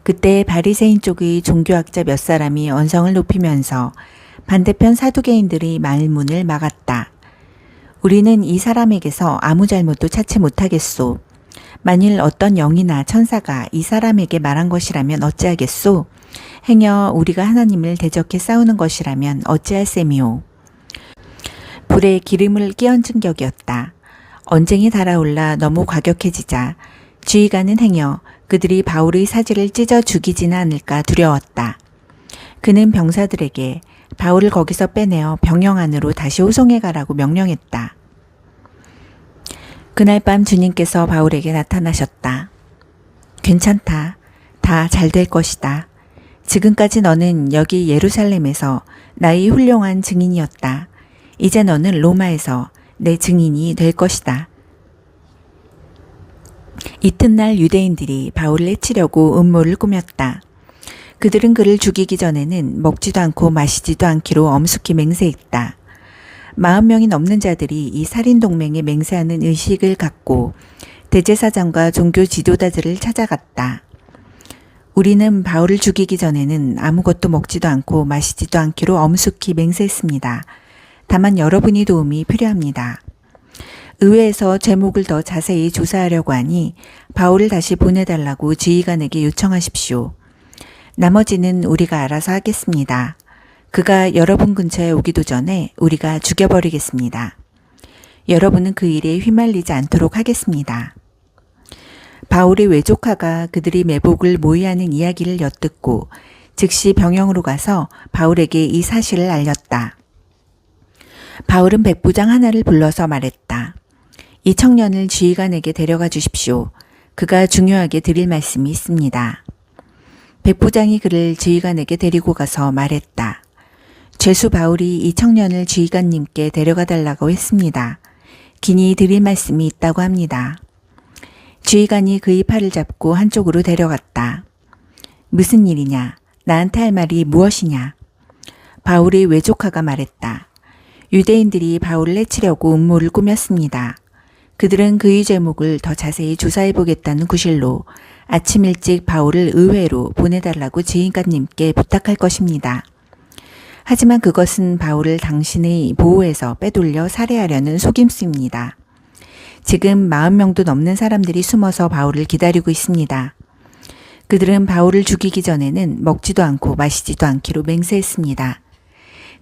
그때 바리새인 쪽의 종교학자 몇 사람이 언성을 높이면서 반대편 사두개인들의 말문을 막았다. 우리는 이 사람에게서 아무 잘못도 찾지 못하겠소. 만일 어떤 영이나 천사가 이 사람에게 말한 것이라면 어찌하겠소? 행여 우리가 하나님을 대적해 싸우는 것이라면 어찌할 셈이오. 불에 기름을 끼얹은 격이었다. 언쟁이 달아올라 너무 과격해지자 지휘관은 행여 그들이 바울의 사지를 찢어 죽이지는 않을까 두려웠다. 그는 병사들에게 바울을 거기서 빼내어 병영 안으로 다시 호송해 가라고 명령했다. 그날 밤 주님께서 바울에게 나타나셨다. 괜찮다. 다 잘 될 것이다. 지금까지 너는 여기 예루살렘에서 나의 훌륭한 증인이었다. 이제 너는 로마에서 내 증인이 될 것이다. 이튿날 유대인들이 바울을 해치려고 음모를 꾸몄다. 그들은 그를 죽이기 전에는 먹지도 않고 마시지도 않기로 엄숙히 맹세했다. 40명이 넘는 자들이 이 살인동맹에 맹세하는 의식을 갖고 대제사장과 종교 지도자들을 찾아갔다. 우리는 바울을 죽이기 전에는 아무것도 먹지도 않고 마시지도 않기로 엄숙히 맹세했습니다. 다만 여러분이 도움이 필요합니다. 의회에서 제목을 더 자세히 조사하려고 하니 바울을 다시 보내달라고 지휘관에게 요청하십시오. 나머지는 우리가 알아서 하겠습니다. 그가 여러분 근처에 오기도 전에 우리가 죽여버리겠습니다. 여러분은 그 일에 휘말리지 않도록 하겠습니다. 바울의 외조카가 그들이 매복을 모의하는 이야기를 엿듣고 즉시 병영으로 가서 바울에게 이 사실을 알렸다. 바울은 백부장 하나를 불러서 말했다. 이 청년을 지휘관에게 데려가 주십시오. 그가 중요하게 드릴 말씀이 있습니다. 백부장이 그를 지휘관에게 데리고 가서 말했다. 죄수 바울이 이 청년을 지휘관님께 데려가 달라고 했습니다. 긴히 드릴 말씀이 있다고 합니다. 주의관이 그의 팔을 잡고 한쪽으로 데려갔다. 무슨 일이냐? 나한테 할 말이 무엇이냐? 바울의 외조카가 말했다. 유대인들이 바울을 해치려고 음모를 꾸몄습니다. 그들은 그의 제목을 더 자세히 조사해보겠다는 구실로 아침 일찍 바울을 의회로 보내달라고 지휘관님께 부탁할 것입니다. 하지만 그것은 바울을 당신의 보호에서 빼돌려 살해하려는 속임수입니다. 지금 40명도 넘는 사람들이 숨어서 바울을 기다리고 있습니다. 그들은 바울을 죽이기 전에는 먹지도 않고 마시지도 않기로 맹세했습니다.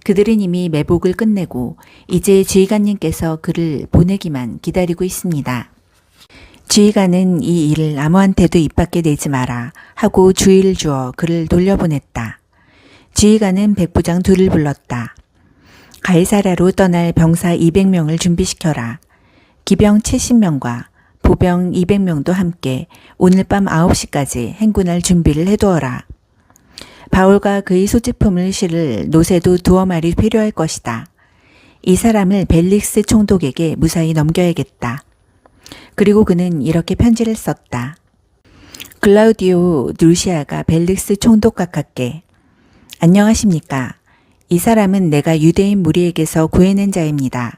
그들은 이미 매복을 끝내고 이제 지휘관님께서 그를 보내기만 기다리고 있습니다. 지휘관은 이 일을 아무한테도 입 밖에 내지 마라 하고 주의를 주어 그를 돌려보냈다. 지휘관은 백부장 둘을 불렀다. 가이사랴로 떠날 병사 200명을 준비시켜라. 기병 70명과 보병 200명도 함께 오늘 밤 9시까지 행군할 준비를 해두어라. 바울과 그의 소지품을 실을 노새도 2마리 필요할 것이다. 이 사람을 벨릭스 총독에게 무사히 넘겨야겠다. 그리고 그는 이렇게 편지를 썼다. 글라우디오 누시아가 벨릭스 총독 각하께 안녕하십니까. 이 사람은 내가 유대인 무리에게서 구해낸 자입니다.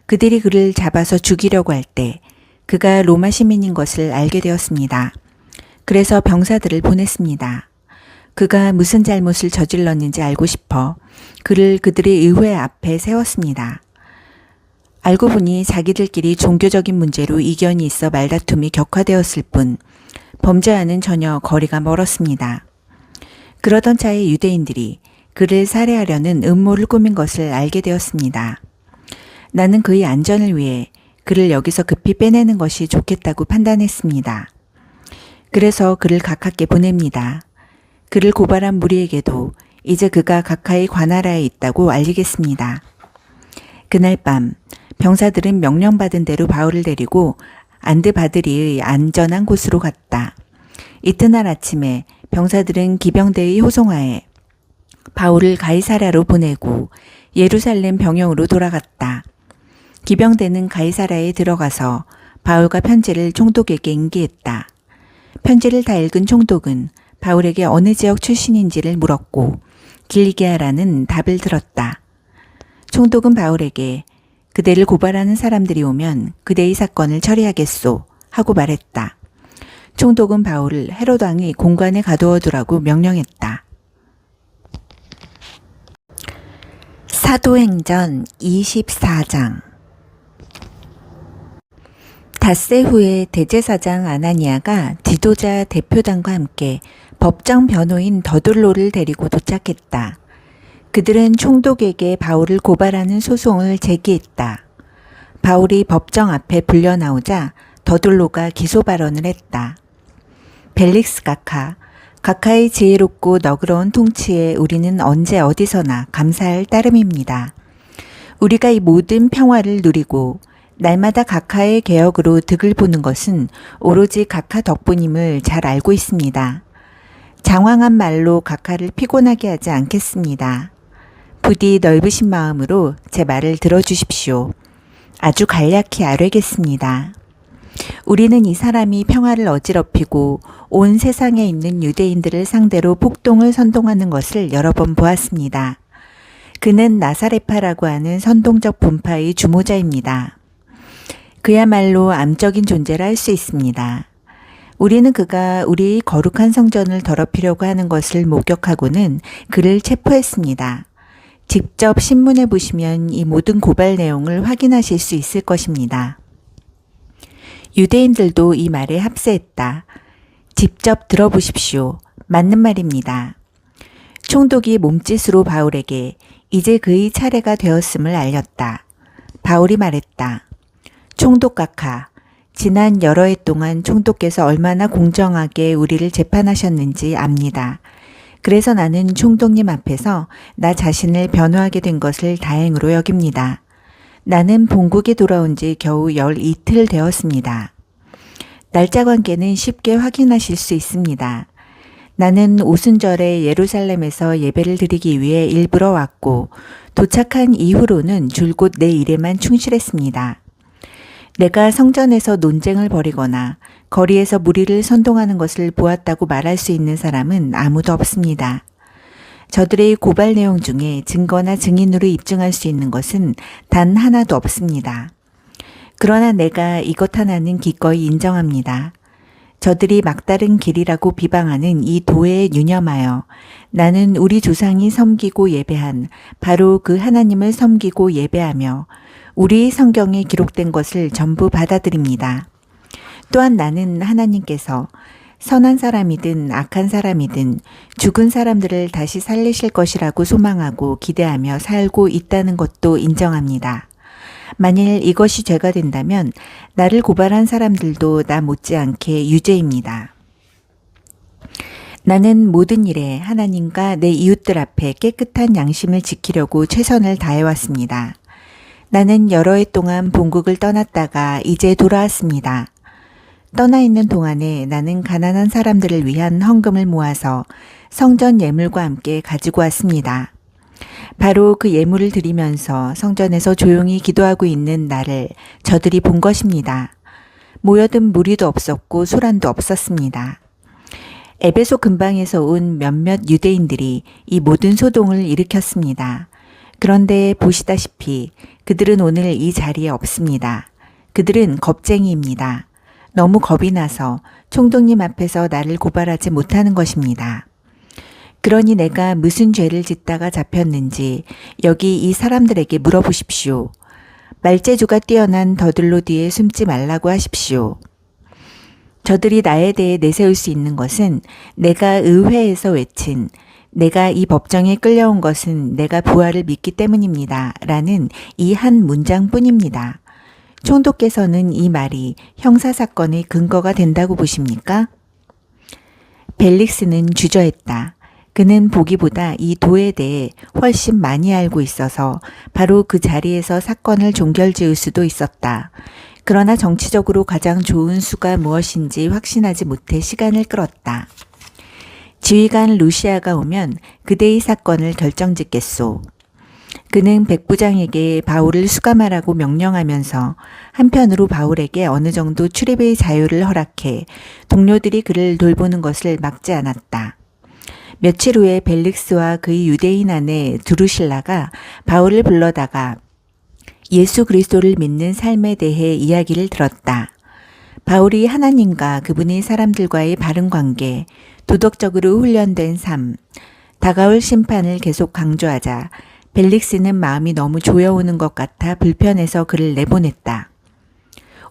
그들이 그를 잡아서 죽이려고 할 때 그가 로마 시민인 것을 알게 되었습니다. 그래서 병사들을 보냈습니다. 그가 무슨 잘못을 저질렀는지 알고 싶어 그를 그들의 의회 앞에 세웠습니다. 알고 보니 자기들끼리 종교적인 문제로 이견이 있어 말다툼이 격화되었을 뿐 범죄와는 전혀 거리가 멀었습니다. 그러던 차에 유대인들이 그를 살해하려는 음모를 꾸민 것을 알게 되었습니다. 나는 그의 안전을 위해 그를 여기서 급히 빼내는 것이 좋겠다고 판단했습니다. 그래서 그를 각하께 보냅니다. 그를 고발한 무리에게도 이제 그가 각하의 관하라에 있다고 알리겠습니다. 그날 밤 병사들은 명령받은 대로 바울을 데리고 안드바드리의 안전한 곳으로 갔다. 이튿날 아침에 병사들은 기병대의 호송하에 바울을 가이사랴로 보내고 예루살렘 병영으로 돌아갔다. 기병대는 가이사랴에 들어가서 바울과 편지를 총독에게 인계했다. 편지를 다 읽은 총독은 바울에게 어느 지역 출신인지를 물었고 길리기아라는 답을 들었다. 총독은 바울에게 그대를 고발하는 사람들이 오면 그대의 사건을 처리하겠소 하고 말했다. 총독은 바울을 헤롯 왕의 공관에 가두어두라고 명령했다. 사도행전 24장. 닷새 후에 대제사장 아나니아가 디도자 대표단과 함께 법정 변호인 더둘로를 데리고 도착했다. 그들은 총독에게 바울을 고발하는 소송을 제기했다. 바울이 법정 앞에 불려 나오자 더둘로가 기소 발언을 했다. 벨릭스 각하의 지혜롭고 너그러운 통치에 우리는 언제 어디서나 감사할 따름입니다. 우리가 이 모든 평화를 누리고 날마다 각하의 개혁으로 득을 보는 것은 오로지 각하 덕분임을 잘 알고 있습니다. 장황한 말로 각하를 피곤하게 하지 않겠습니다. 부디 넓으신 마음으로 제 말을 들어주십시오. 아주 간략히 아뢰겠습니다. 우리는 이 사람이 평화를 어지럽히고 온 세상에 있는 유대인들을 상대로 폭동을 선동하는 것을 여러 번 보았습니다. 그는 나사레파라고 하는 선동적 분파의 주모자입니다. 그야말로 암적인 존재라 할 수 있습니다. 우리는 그가 우리의 거룩한 성전을 더럽히려고 하는 것을 목격하고는 그를 체포했습니다. 직접 신문에 보시면 이 모든 고발 내용을 확인하실 수 있을 것입니다. 유대인들도 이 말에 합세했다. 직접 들어보십시오. 맞는 말입니다. 총독이 몸짓으로 바울에게 이제 그의 차례가 되었음을 알렸다. 바울이 말했다. 총독 각하, 지난 여러 해 동안 총독께서 얼마나 공정하게 우리를 재판하셨는지 압니다. 그래서 나는 총독님 앞에서 나 자신을 변호하게 된 것을 다행으로 여깁니다. 나는 본국에 돌아온 지 겨우 12이틀 되었습니다. 날짜 관계는 쉽게 확인하실 수 있습니다. 나는 오순절에 예루살렘에서 예배를 드리기 위해 일부러 왔고 도착한 이후로는 줄곧 내 일에만 충실했습니다. 내가 성전에서 논쟁을 벌이거나 거리에서 무리를 선동하는 것을 보았다고 말할 수 있는 사람은 아무도 없습니다. 저들의 고발 내용 중에 증거나 증인으로 입증할 수 있는 것은 단 하나도 없습니다. 그러나 내가 이것 하나는 기꺼이 인정합니다. 저들이 막다른 길이라고 비방하는 이 도에 유념하여 나는 우리 조상이 섬기고 예배한 바로 그 하나님을 섬기고 예배하며 우리 성경에 기록된 것을 전부 받아들입니다. 또한 나는 하나님께서 선한 사람이든 악한 사람이든 죽은 사람들을 다시 살리실 것이라고 소망하고 기대하며 살고 있다는 것도 인정합니다. 만일 이것이 죄가 된다면 나를 고발한 사람들도 나 못지않게 유죄입니다. 나는 모든 일에 하나님과 내 이웃들 앞에 깨끗한 양심을 지키려고 최선을 다해왔습니다. 나는 여러 해 동안 본국을 떠났다가 이제 돌아왔습니다. 떠나 있는 동안에 나는 가난한 사람들을 위한 헌금을 모아서 성전 예물과 함께 가지고 왔습니다. 바로 그 예물을 드리면서 성전에서 조용히 기도하고 있는 나를 저들이 본 것입니다. 모여든 무리도 없었고 소란도 없었습니다. 에베소 근방에서 온 몇몇 유대인들이 이 모든 소동을 일으켰습니다. 그런데 보시다시피 그들은 오늘 이 자리에 없습니다. 그들은 겁쟁이입니다. 너무 겁이 나서 총독님 앞에서 나를 고발하지 못하는 것입니다. 그러니 내가 무슨 죄를 짓다가 잡혔는지 여기 이 사람들에게 물어보십시오. 말재주가 뛰어난 더들로 뒤에 숨지 말라고 하십시오. 저들이 나에 대해 내세울 수 있는 것은 내가 의회에서 외친 내가 이 법정에 끌려온 것은 내가 부활을 믿기 때문입니다. 라는 이 한 문장뿐입니다. 총독께서는 이 말이 형사사건의 근거가 된다고 보십니까? 벨릭스는 주저했다. 그는 보기보다 이 도에 대해 훨씬 많이 알고 있어서 바로 그 자리에서 사건을 종결지을 수도 있었다. 그러나 정치적으로 가장 좋은 수가 무엇인지 확신하지 못해 시간을 끌었다. 지휘관 루시아가 오면 그대의 사건을 결정짓겠소. 그는 백부장에게 바울을 수감하라고 명령하면서 한편으로 바울에게 어느 정도 출입의 자유를 허락해 동료들이 그를 돌보는 것을 막지 않았다. 며칠 후에 벨릭스와 그의 유대인 아내 드루실라가 바울을 불러다가 예수 그리스도를 믿는 삶에 대해 이야기를 들었다. 바울이 하나님과 그분의 사람들과의 바른 관계, 도덕적으로 훈련된 삶, 다가올 심판을 계속 강조하자 벨릭스는 마음이 너무 조여오는 것 같아 불편해서 그를 내보냈다.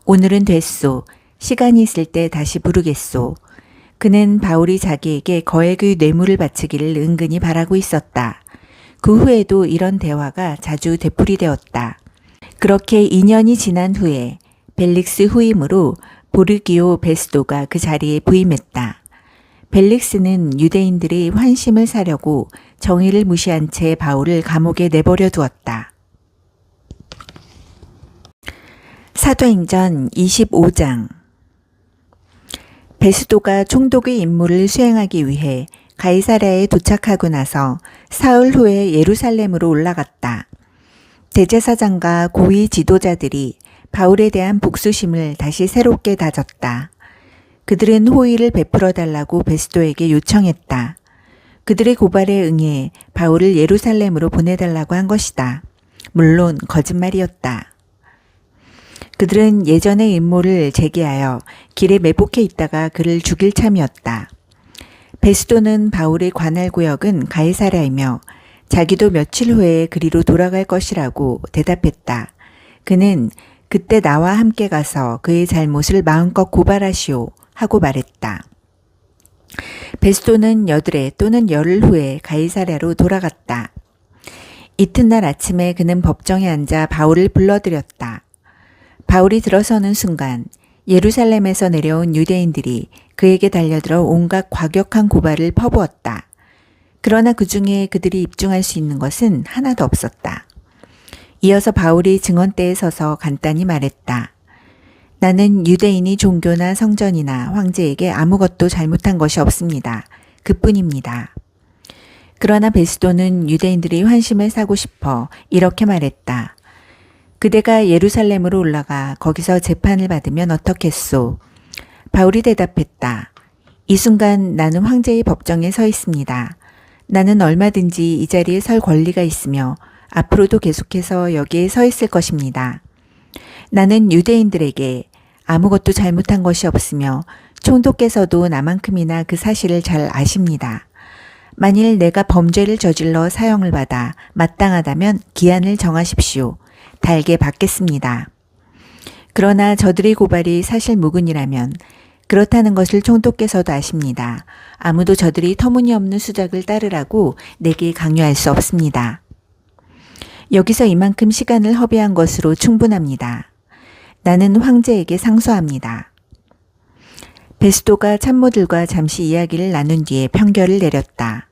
오늘은 됐소. 시간이 있을 때 다시 부르겠소. 그는 바울이 자기에게 거액의 뇌물을 바치기를 은근히 바라고 있었다. 그 후에도 이런 대화가 자주 되풀이되었다. 그렇게 2년이 지난 후에 벨릭스 후임으로 보르기오 베스도가 그 자리에 부임했다. 벨릭스는 유대인들의 환심을 사려고 정의를 무시한 채 바울을 감옥에 내버려 두었다. 사도행전 25장. 베스도가 총독의 임무를 수행하기 위해 가이사랴에 도착하고 나서 사흘 후에 예루살렘으로 올라갔다. 대제사장과 고위 지도자들이 바울에 대한 복수심을 다시 새롭게 다졌다. 그들은 호의를 베풀어 달라고 베스도에게 요청했다. 그들의 고발에 응해 바울을 예루살렘으로 보내달라고 한 것이다. 물론 거짓말이었다. 그들은 예전의 음모를 제기하여 길에 매복해 있다가 그를 죽일 참이었다. 베스도는 바울의 관할 구역은 가이사랴이며 자기도 며칠 후에 그리로 돌아갈 것이라고 대답했다. 그는 그때 나와 함께 가서 그의 잘못을 마음껏 고발하시오 하고 말했다. 베스도는 여드레 또는 열흘 후에 가이사랴로 돌아갔다. 이튿날 아침에 그는 법정에 앉아 바울을 불러들였다. 바울이 들어서는 순간 예루살렘에서 내려온 유대인들이 그에게 달려들어 온갖 과격한 고발을 퍼부었다. 그러나 그 중에 그들이 입증할 수 있는 것은 하나도 없었다. 이어서 바울이 증언대에 서서 간단히 말했다. 나는 유대인이 종교나 성전이나 황제에게 아무것도 잘못한 것이 없습니다. 그뿐입니다. 그러나 베스도는 유대인들이 환심을 사고 싶어 이렇게 말했다. 그대가 예루살렘으로 올라가 거기서 재판을 받으면 어떻겠소? 바울이 대답했다. 이 순간 나는 황제의 법정에 서 있습니다. 나는 얼마든지 이 자리에 설 권리가 있으며 앞으로도 계속해서 여기에 서 있을 것입니다. 나는 유대인들에게 아무것도 잘못한 것이 없으며 총독께서도 나만큼이나 그 사실을 잘 아십니다. 만일 내가 범죄를 저질러 사형을 받아 마땅하다면 기한을 정하십시오. 달게 받겠습니다. 그러나 저들의 고발이 사실 무근이라면 그렇다는 것을 총독께서도 아십니다. 아무도 저들이 터무니없는 수작을 따르라고 내게 강요할 수 없습니다. 여기서 이만큼 시간을 허비한 것으로 충분합니다. 나는 황제에게 상소합니다. 베스도가 참모들과 잠시 이야기를 나눈 뒤에 평결을 내렸다.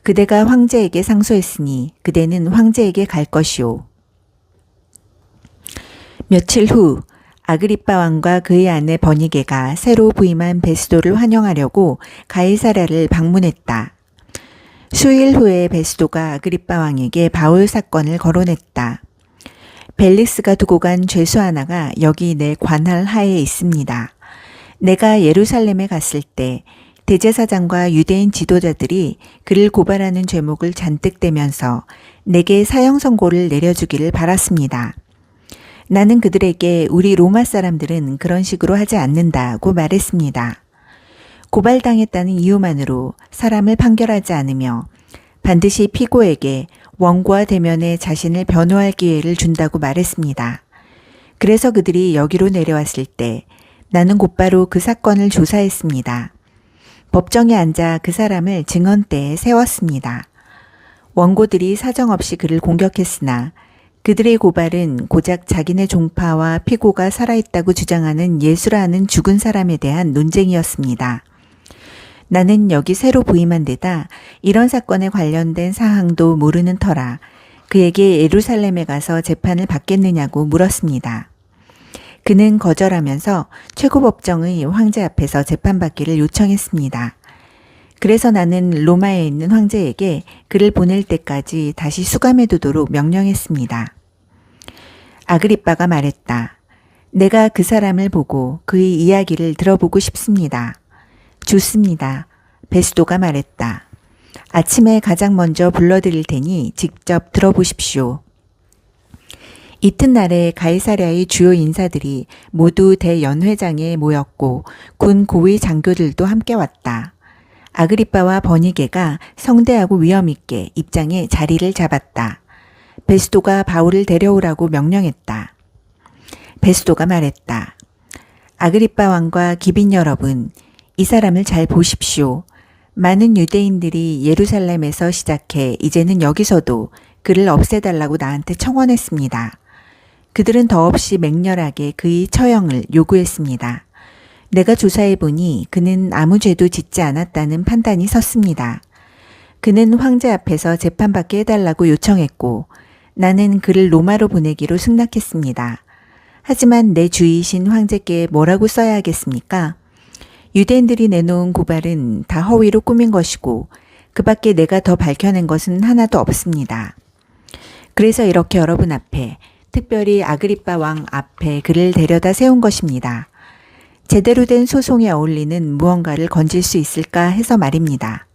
그대가 황제에게 상소했으니 그대는 황제에게 갈 것이오. 며칠 후 아그리빠 왕과 그의 아내 버니게가 새로 부임한 베스도를 환영하려고 가이사랴를 방문했다. 수일 후에 베스도가 아그리빠 왕에게 바울 사건을 거론했다. 벨릭스가 두고 간 죄수 하나가 여기 내 관할 하에 있습니다. 내가 예루살렘에 갔을 때 대제사장과 유대인 지도자들이 그를 고발하는 죄목을 잔뜩 대면서 내게 사형 선고를 내려주기를 바랐습니다. 나는 그들에게 우리 로마 사람들은 그런 식으로 하지 않는다고 말했습니다. 고발당했다는 이유만으로 사람을 판결하지 않으며 반드시 피고에게 원고와 대면에 자신을 변호할 기회를 준다고 말했습니다. 그래서 그들이 여기로 내려왔을 때 나는 곧바로 그 사건을 조사했습니다. 법정에 앉아 그 사람을 증언대에 세웠습니다. 원고들이 사정없이 그를 공격했으나 그들의 고발은 고작 자기네 종파와 피고가 살아있다고 주장하는 예수라는 죽은 사람에 대한 논쟁이었습니다. 나는 여기 새로 부임한 데다 이런 사건에 관련된 사항도 모르는 터라 그에게 예루살렘에 가서 재판을 받겠느냐고 물었습니다. 그는 거절하면서 최고법정의 황제 앞에서 재판받기를 요청했습니다. 그래서 나는 로마에 있는 황제에게 그를 보낼 때까지 다시 수감해 두도록 명령했습니다. 아그리빠가 말했다. 내가 그 사람을 보고 그의 이야기를 들어보고 싶습니다. 좋습니다. 베스도가 말했다. 아침에 가장 먼저 불러드릴 테니 직접 들어보십시오. 이튿날에 가이사랴의 주요 인사들이 모두 대연회장에 모였고 군 고위 장교들도 함께 왔다. 아그리빠와 버니게가 성대하고 위엄있게 입장에 자리를 잡았다. 베스도가 바울을 데려오라고 명령했다. 베스도가 말했다. 아그리빠 왕과 기빈 여러분, 이 사람을 잘 보십시오. 많은 유대인들이 예루살렘에서 시작해 이제는 여기서도 그를 없애달라고 나한테 청원했습니다. 그들은 더없이 맹렬하게 그의 처형을 요구했습니다. 내가 조사해보니 그는 아무 죄도 짓지 않았다는 판단이 섰습니다. 그는 황제 앞에서 재판받게 해달라고 요청했고 나는 그를 로마로 보내기로 승낙했습니다. 하지만 내 주이신 황제께 뭐라고 써야 하겠습니까? 유대인들이 내놓은 고발은 다 허위로 꾸민 것이고 그 밖에 내가 더 밝혀낸 것은 하나도 없습니다. 그래서 이렇게 여러분 앞에 특별히 아그리빠 왕 앞에 그를 데려다 세운 것입니다. 제대로 된 소송에 어울리는 무언가를 건질 수 있을까 해서 말입니다.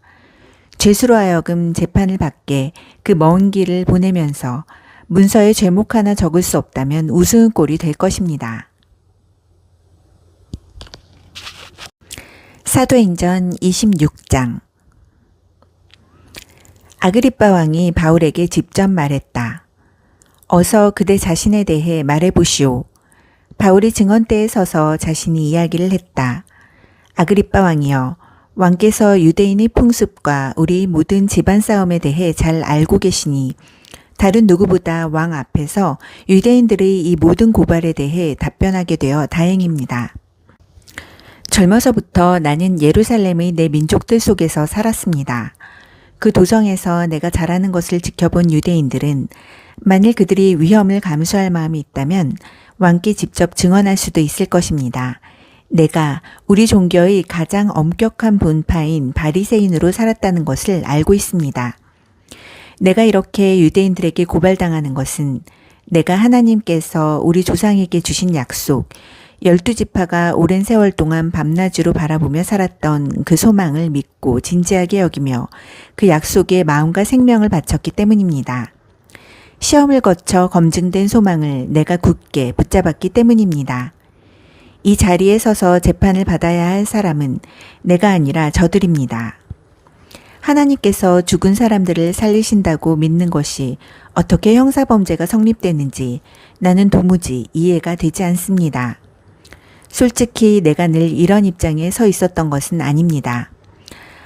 죄수로 하여금 재판을 받게 그 먼 길을 보내면서 문서에 죄목 하나 적을 수 없다면 우스운 꼴이 될 것입니다. 사도행전 26장. 아그리빠 왕이 바울에게 직접 말했다. 어서 그대 자신에 대해 말해보시오. 바울이 증언대에 서서 자신이 이야기를 했다. 아그리빠 왕이여, 왕께서 유대인의 풍습과 우리 모든 집안 싸움에 대해 잘 알고 계시니 다른 누구보다 왕 앞에서 유대인들의 이 모든 고발에 대해 답변하게 되어 다행입니다. 젊어서부터 나는 예루살렘의 내 민족들 속에서 살았습니다. 그 도성에서 내가 잘하는 것을 지켜본 유대인들은 만일 그들이 위험을 감수할 마음이 있다면 왕께 직접 증언할 수도 있을 것입니다. 내가 우리 종교의 가장 엄격한 본파인 바리새인으로 살았다는 것을 알고 있습니다. 내가 이렇게 유대인들에게 고발당하는 것은 내가 하나님께서 우리 조상에게 주신 약속, 12지파가 오랜 세월 동안 밤낮으로 바라보며 살았던 그 소망을 믿고 진지하게 여기며 그 약속에 마음과 생명을 바쳤기 때문입니다. 시험을 거쳐 검증된 소망을 내가 굳게 붙잡았기 때문입니다. 이 자리에 서서 재판을 받아야 할 사람은 내가 아니라 저들입니다. 하나님께서 죽은 사람들을 살리신다고 믿는 것이 어떻게 형사범죄가 성립되는지 나는 도무지 이해가 되지 않습니다. 솔직히 내가 늘 이런 입장에 서 있었던 것은 아닙니다.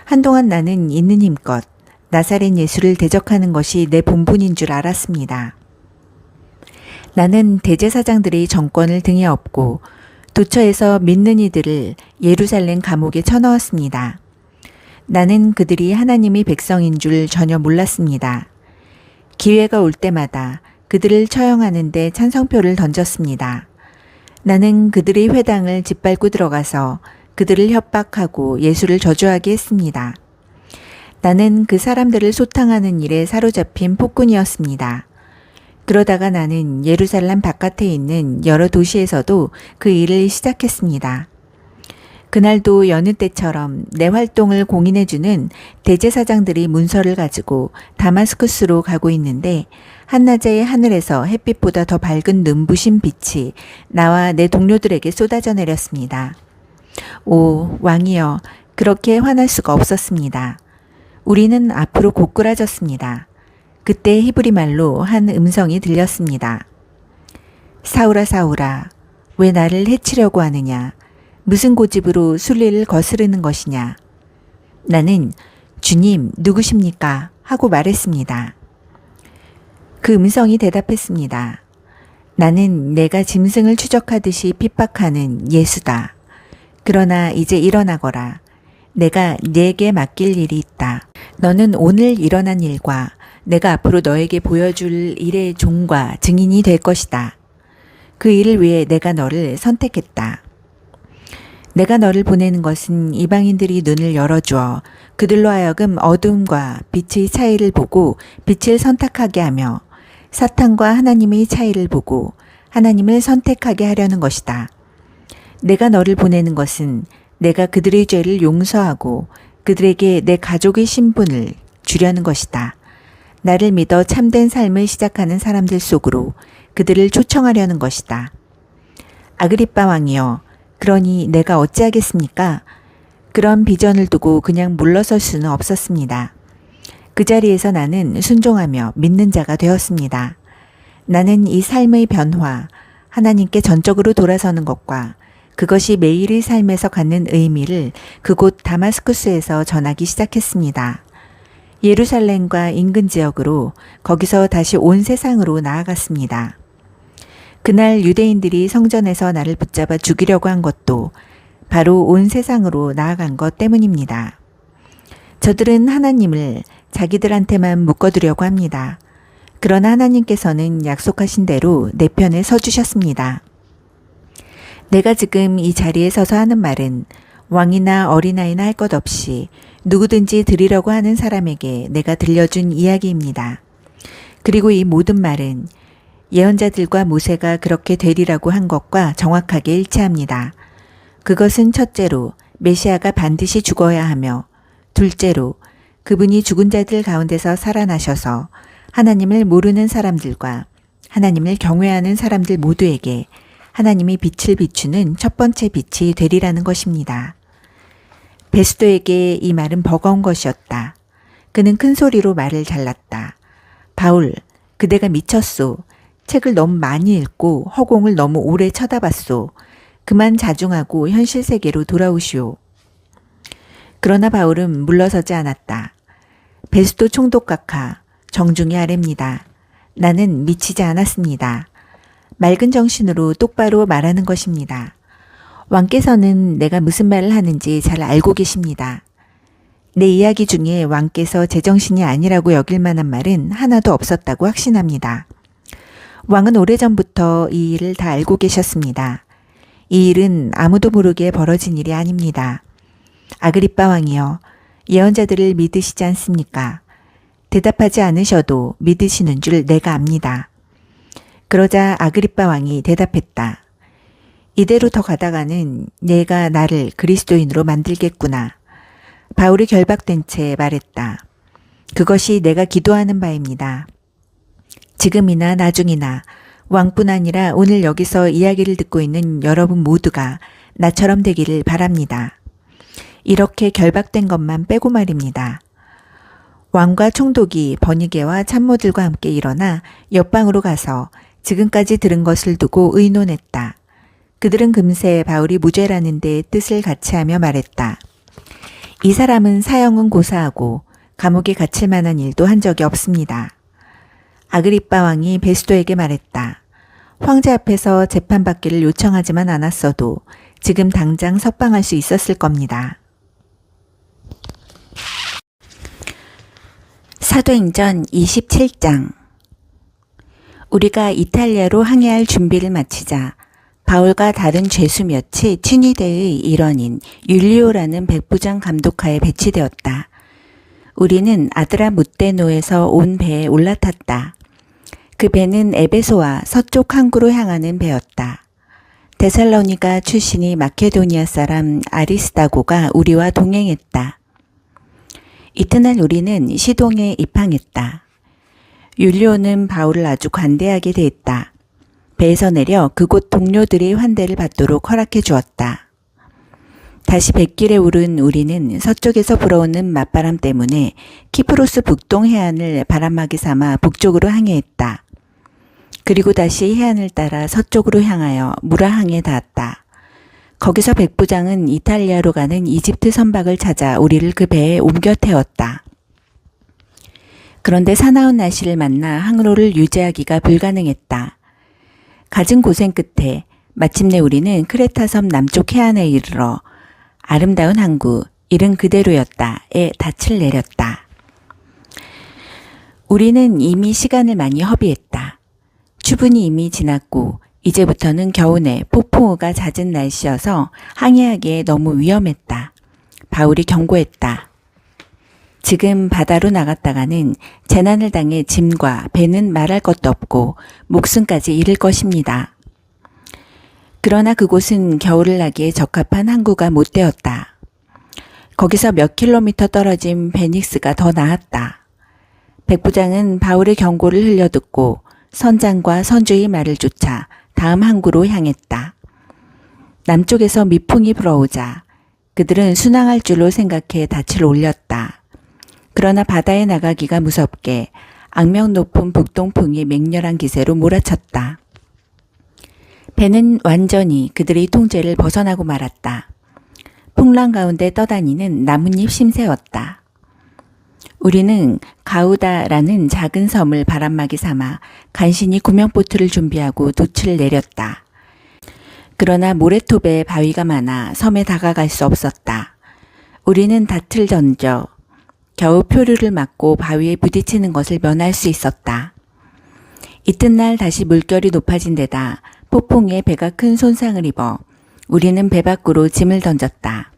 한동안 나는 있는 힘껏 나사렛 예수를 대적하는 것이 내 본분인 줄 알았습니다. 나는 대제사장들의 정권을 등에 업고 도처에서 믿는 이들을 예루살렘 감옥에 쳐넣었습니다. 나는 그들이 하나님의 백성인 줄 전혀 몰랐습니다. 기회가 올 때마다 그들을 처형하는 데 찬성표를 던졌습니다. 나는 그들의 회당을 짓밟고 들어가서 그들을 협박하고 예수를 저주하게 했습니다. 나는 그 사람들을 소탕하는 일에 사로잡힌 폭군이었습니다. 그러다가 나는 예루살렘 바깥에 있는 여러 도시에서도 그 일을 시작했습니다. 그날도 여느 때처럼 내 활동을 공인해주는 대제사장들이 문서를 가지고 다마스쿠스로 가고 있는데 한낮의 하늘에서 햇빛보다 더 밝은 눈부신 빛이 나와 내 동료들에게 쏟아져 내렸습니다. 오, 왕이여, 그렇게 화날 수가 없었습니다. 우리는 앞으로 고꾸라졌습니다. 그때 히브리 말로 한 음성이 들렸습니다. 사울아, 사울아, 왜 나를 해치려고 하느냐? 무슨 고집으로 순리를 거스르는 것이냐? 나는 주님 누구십니까? 하고 말했습니다. 그 음성이 대답했습니다. 나는 내가 짐승을 추적하듯이 핍박하는 예수다. 그러나 이제 일어나거라. 내가 네게 맡길 일이 있다. 너는 오늘 일어난 일과 내가 앞으로 너에게 보여줄 일의 종과 증인이 될 것이다. 그 일을 위해 내가 너를 선택했다. 내가 너를 보내는 것은 이방인들이 눈을 열어주어 그들로 하여금 어둠과 빛의 차이를 보고 빛을 선택하게 하며 사탄과 하나님의 차이를 보고 하나님을 선택하게 하려는 것이다. 내가 너를 보내는 것은 내가 그들의 죄를 용서하고 그들에게 내 가족의 신분을 주려는 것이다. 나를 믿어 참된 삶을 시작하는 사람들 속으로 그들을 초청하려는 것이다. 아그리빠 왕이여, 그러니 내가 어찌하겠습니까? 그런 비전을 두고 그냥 물러설 수는 없었습니다. 그 자리에서 나는 순종하며 믿는 자가 되었습니다. 나는 이 삶의 변화, 하나님께 전적으로 돌아서는 것과 그것이 매일의 삶에서 갖는 의미를 그곳 다마스쿠스에서 전하기 시작했습니다. 예루살렘과 인근 지역으로 거기서 다시 온 세상으로 나아갔습니다. 그날 유대인들이 성전에서 나를 붙잡아 죽이려고 한 것도 바로 온 세상으로 나아간 것 때문입니다. 저들은 하나님을 자기들한테만 묶어두려고 합니다. 그러나 하나님께서는 약속하신 대로 내 편에 서주셨습니다. 내가 지금 이 자리에 서서 하는 말은 왕이나 어린아이나 할 것 없이 누구든지 드리려고 하는 사람에게 내가 들려준 이야기입니다. 그리고 이 모든 말은 예언자들과 모세가 그렇게 되리라고 한 것과 정확하게 일치합니다. 그것은 첫째로 메시아가 반드시 죽어야 하며, 둘째로 그분이 죽은 자들 가운데서 살아나셔서 하나님을 모르는 사람들과 하나님을 경외하는 사람들 모두에게 하나님의 빛을 비추는 첫 번째 빛이 되리라는 것입니다. 베스도에게 이 말은 버거운 것이었다. 그는 큰 소리로 말을 잘랐다. 바울, 그대가 미쳤소. 책을 너무 많이 읽고 허공을 너무 오래 쳐다봤소. 그만 자중하고 현실 세계로 돌아오시오. 그러나 바울은 물러서지 않았다. 베스도 총독각하, 정중히 아뢰입니다. 나는 미치지 않았습니다. 맑은 정신으로 똑바로 말하는 것입니다. 왕께서는 내가 무슨 말을 하는지 잘 알고 계십니다. 내 이야기 중에 왕께서 제정신이 아니라고 여길 만한 말은 하나도 없었다고 확신합니다. 왕은 오래전부터 이 일을 다 알고 계셨습니다. 이 일은 아무도 모르게 벌어진 일이 아닙니다. 아그리빠 왕이여, 예언자들을 믿으시지 않습니까? 대답하지 않으셔도 믿으시는 줄 내가 압니다. 그러자 아그리빠 왕이 대답했다. 이대로 더 가다가는 내가 나를 그리스도인으로 만들겠구나. 바울이 결박된 채 말했다. 그것이 내가 기도하는 바입니다. 지금이나 나중이나 왕뿐 아니라 오늘 여기서 이야기를 듣고 있는 여러분 모두가 나처럼 되기를 바랍니다. 이렇게 결박된 것만 빼고 말입니다. 왕과 총독이 버니게와 참모들과 함께 일어나 옆방으로 가서 지금까지 들은 것을 두고 의논했다. 그들은 금세 바울이 무죄라는 데 뜻을 같이 하며 말했다. 이 사람은 사형은 고사하고 감옥에 갇힐 만한 일도 한 적이 없습니다. 아그리빠 왕이 베스도에게 말했다. 황제 앞에서 재판받기를 요청하지만 않았어도 지금 당장 석방할 수 있었을 겁니다. 사도행전 27장. 우리가 이탈리아로 항해할 준비를 마치자 바울과 다른 죄수 몇이 친위대의 일원인 율리오라는 백부장 감독하에 배치되었다. 우리는 아드라무테노에서 온 배에 올라탔다. 그 배는 에베소와 서쪽 항구로 향하는 배였다. 데살로니가 출신이 마케도니아 사람 아리스다고가 우리와 동행했다. 이튿날 우리는 시동에 입항했다. 율리오는 바울을 아주 관대하게 대했다. 배에서 내려 그곳 동료들의 환대를 받도록 허락해 주었다. 다시 뱃길에 오른 우리는 서쪽에서 불어오는 맞바람 때문에 키프로스 북동 해안을 바람막이 삼아 북쪽으로 항해했다. 그리고 다시 해안을 따라 서쪽으로 향하여 무라항에 닿았다. 거기서 백부장은 이탈리아로 가는 이집트 선박을 찾아 우리를 그 배에 옮겨 태웠다. 그런데 사나운 날씨를 만나 항로를 유지하기가 불가능했다. 갖은 고생 끝에 마침내 우리는 크레타 섬 남쪽 해안에 이르러 아름다운 항구, 이른 그대로였다에 닻을 내렸다. 우리는 이미 시간을 많이 허비했다. 추분이 이미 지났고 이제부터는 겨우내 폭풍우가 잦은 날씨여서 항해하기에 너무 위험했다. 바울이 경고했다. 지금 바다로 나갔다가는 재난을 당해 짐과 배는 말할 것도 없고 목숨까지 잃을 것입니다. 그러나 그곳은 겨울을 나기에 적합한 항구가 못 되었다. 거기서 몇 킬로미터 떨어진 베닉스가 더 나았다. 백부장은 바울의 경고를 흘려듣고 선장과 선주의 말을 쫓아 다음 항구로 향했다. 남쪽에서 미풍이 불어오자 그들은 순항할 줄로 생각해 닻을 올렸다. 그러나 바다에 나가기가 무섭게 악명 높은 북동풍이 맹렬한 기세로 몰아쳤다. 배는 완전히 그들의 통제를 벗어나고 말았다. 풍랑 가운데 떠다니는 나뭇잎 심새였다. 우리는 가우다라는 작은 섬을 바람막이 삼아 간신히 구명보트를 준비하고 돛을 내렸다. 그러나 모래톱에 바위가 많아 섬에 다가갈 수 없었다. 우리는 닷을 던져 겨우 표류를 막고 바위에 부딪히는 것을 면할 수 있었다. 이튿날 다시 물결이 높아진 데다 폭풍에 배가 큰 손상을 입어 우리는 배 밖으로 짐을 던졌다.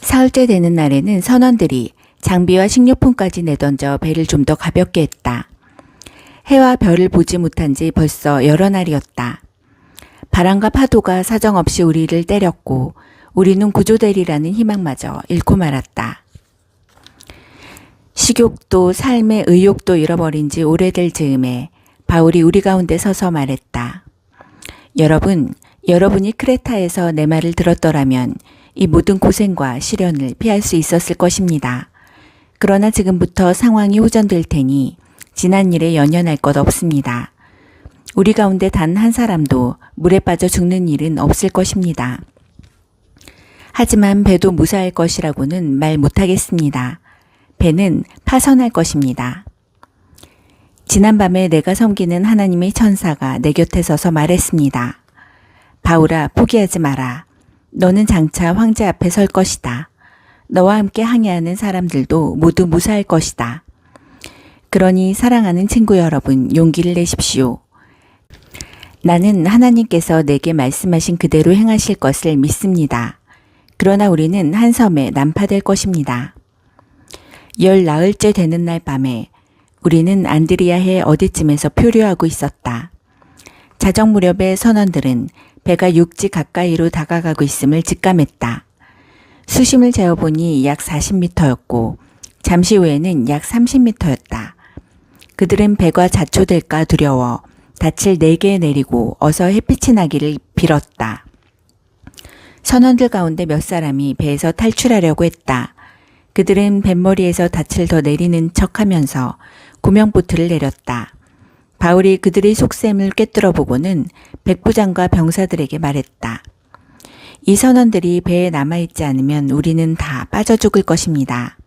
사흘째 되는 날에는 선원들이 장비와 식료품까지 내던져 배를 좀 더 가볍게 했다. 해와 별을 보지 못한 지 벌써 여러 날이었다. 바람과 파도가 사정없이 우리를 때렸고 우리는 구조되리라는 희망마저 잃고 말았다. 식욕도 삶의 의욕도 잃어버린 지 오래될 즈음에 바울이 우리 가운데 서서 말했다. 여러분이 크레타에서 내 말을 들었더라면 이 모든 고생과 시련을 피할 수 있었을 것입니다. 그러나 지금부터 상황이 호전될 테니 지난 일에 연연할 것 없습니다. 우리 가운데 단 한 사람도 물에 빠져 죽는 일은 없을 것입니다. 하지만 배도 무사할 것이라고는 말 못하겠습니다. 배는 파선할 것입니다. 지난밤에 내가 섬기는 하나님의 천사가 내 곁에 서서 말했습니다. 바울아, 포기하지 마라. 너는 장차 황제 앞에 설 것이다. 너와 함께 항해하는 사람들도 모두 무사할 것이다. 그러니 사랑하는 친구 여러분, 용기를 내십시오. 나는 하나님께서 내게 말씀하신 그대로 행하실 것을 믿습니다. 그러나 우리는 한 섬에 난파될 것입니다. 열 나흘째 되는 날 밤에 우리는 안드리아해 어디쯤에서 표류하고 있었다. 자정 무렵에 선원들은 배가 육지 가까이로 다가가고 있음을 직감했다. 수심을 재어보니 약 40m였고 잠시 후에는 약 30m였다. 그들은 배가 자초될까 두려워 닻을 4개 내리고 어서 햇빛이 나기를 빌었다. 선원들 가운데 몇 사람이 배에서 탈출하려고 했다. 그들은 뱃머리에서 닻을 더 내리는 척하면서 구명보트를 내렸다. 바울이 그들의 속셈을 꿰뚫어 보고는 백부장과 병사들에게 말했다. 이 선원들이 배에 남아있지 않으면 우리는 다 빠져 죽을 것입니다.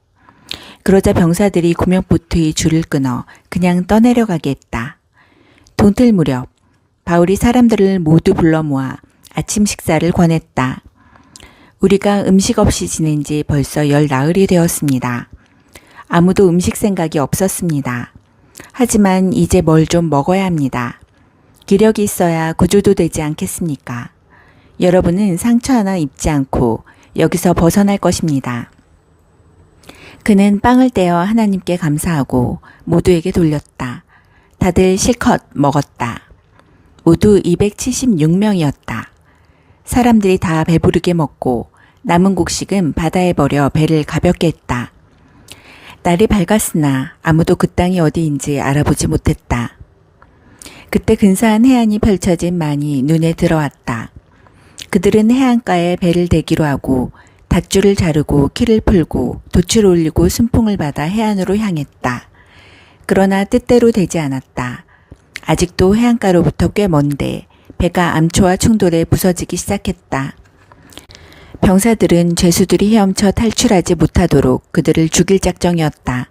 그러자 병사들이 구명보트의 줄을 끊어 그냥 떠내려가게 했다. 동틀 무렵 바울이 사람들을 모두 불러 모아 아침 식사를 권했다. 우리가 음식 없이 지낸 지 벌써 10나흘이 되었습니다. 아무도 음식 생각이 없었습니다. 하지만 이제 뭘 좀 먹어야 합니다. 기력이 있어야 구조도 되지 않겠습니까? 여러분은 상처 하나 입지 않고 여기서 벗어날 것입니다. 그는 빵을 떼어 하나님께 감사하고 모두에게 돌렸다. 다들 실컷 먹었다. 모두 276명이었다. 사람들이 다 배부르게 먹고 남은 곡식은 바다에 버려 배를 가볍게 했다. 날이 밝았으나 아무도 그 땅이 어디인지 알아보지 못했다. 그때 근사한 해안이 펼쳐진 만이 눈에 들어왔다. 그들은 해안가에 배를 대기로 하고 닷줄을 자르고 키를 풀고 돛을 올리고 순풍을 받아 해안으로 향했다. 그러나 뜻대로 되지 않았다. 아직도 해안가로부터 꽤 먼데 배가 암초와 충돌해 부서지기 시작했다. 병사들은 죄수들이 헤엄쳐 탈출하지 못하도록 그들을 죽일 작정이었다.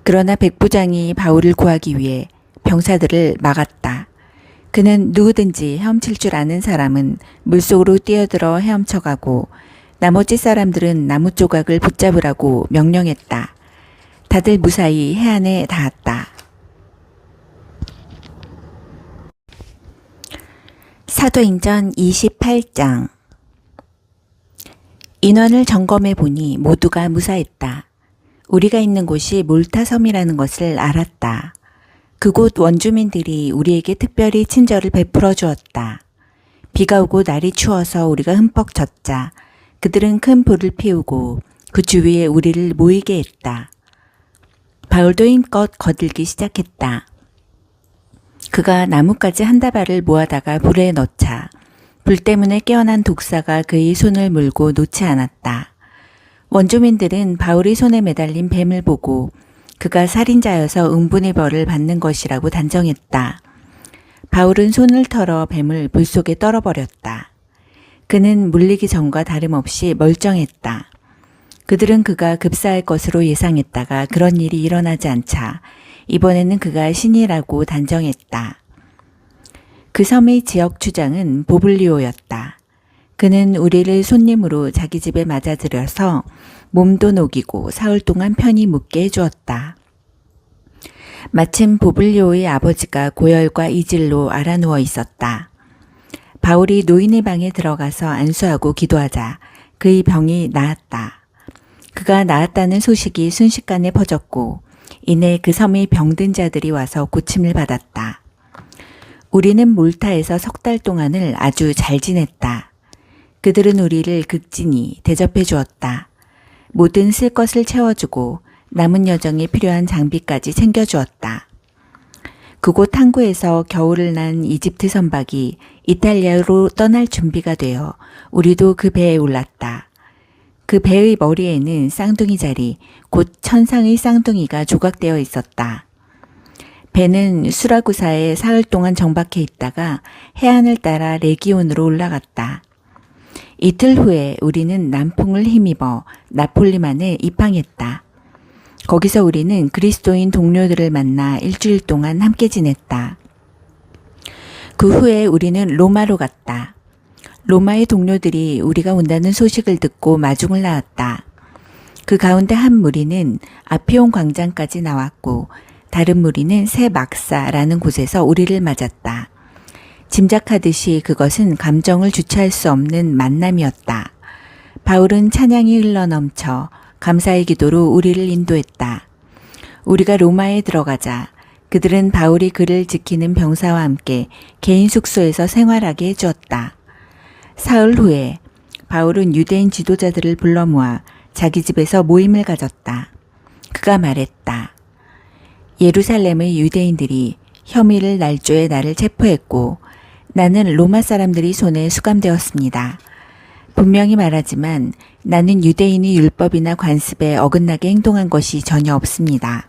그러나 백부장이 바울을 구하기 위해 병사들을 막았다. 그는 누구든지 헤엄칠 줄 아는 사람은 물속으로 뛰어들어 헤엄쳐가고 나머지 사람들은 나무 조각을 붙잡으라고 명령했다. 다들 무사히 해안에 닿았다. 사도행전 28장. 인원을 점검해 보니 모두가 무사했다. 우리가 있는 곳이 몰타섬이라는 것을 알았다. 그곳 원주민들이 우리에게 특별히 친절을 베풀어 주었다. 비가 오고 날이 추워서 우리가 흠뻑 젖자 그들은 큰 불을 피우고 그 주위에 우리를 모이게 했다. 바울도 힘껏 거들기 시작했다. 그가 나뭇가지 한 다발을 모아다가 불에 넣자 불 때문에 깨어난 독사가 그의 손을 물고 놓지 않았다. 원주민들은 바울의 손에 매달린 뱀을 보고 그가 살인자여서 응분의 벌을 받는 것이라고 단정했다. 바울은 손을 털어 뱀을 불 속에 떨어버렸다. 그는 물리기 전과 다름없이 멀쩡했다. 그들은 그가 급사할 것으로 예상했다가 그런 일이 일어나지 않자 이번에는 그가 신이라고 단정했다. 그 섬의 지역 주장은 보블리오였다. 그는 우리를 손님으로 자기 집에 맞아들여서 몸도 녹이고 사흘 동안 편히 묵게 해주었다. 마침 보블리오의 아버지가 고열과 이질로 알아누워 있었다. 바울이 노인의 방에 들어가서 안수하고 기도하자 그의 병이 나았다. 그가 나았다는 소식이 순식간에 퍼졌고 이내 그 섬의 병든 자들이 와서 고침을 받았다. 우리는 몰타에서 3달 동안을 아주 잘 지냈다. 그들은 우리를 극진히 대접해 주었다. 모든 쓸 것을 채워주고 남은 여정에 필요한 장비까지 챙겨주었다. 그곳 항구에서 겨울을 난 이집트 선박이 이탈리아로 떠날 준비가 되어 우리도 그 배에 올랐다. 그 배의 머리에는 쌍둥이 자리, 곧 천상의 쌍둥이가 조각되어 있었다. 배는 수라구사에 사흘 동안 정박해 있다가 해안을 따라 레기온으로 올라갔다. 이틀 후에 우리는 남풍을 힘입어 나폴리만에 입항했다. 거기서 우리는 그리스도인 동료들을 만나 일주일 동안 함께 지냈다. 그 후에 우리는 로마로 갔다. 로마의 동료들이 우리가 온다는 소식을 듣고 마중을 나왔다. 그 가운데 한 무리는 아피온 광장까지 나왔고 다른 무리는 새 막사라는 곳에서 우리를 맞았다. 짐작하듯이 그것은 감정을 주체할 수 없는 만남이었다. 바울은 찬양이 흘러넘쳐 감사의 기도로 우리를 인도했다. 우리가 로마에 들어가자 그들은 바울이 그를 지키는 병사와 함께 개인 숙소에서 생활하게 해주었다. 사흘 후에 바울은 유대인 지도자들을 불러 모아 자기 집에서 모임을 가졌다. 그가 말했다. 예루살렘의 유대인들이 혐의를 날조해 나를 체포했고 나는 로마 사람들이 손에 수감되었습니다. 분명히 말하지만 나는 유대인이 율법이나 관습에 어긋나게 행동한 것이 전혀 없습니다.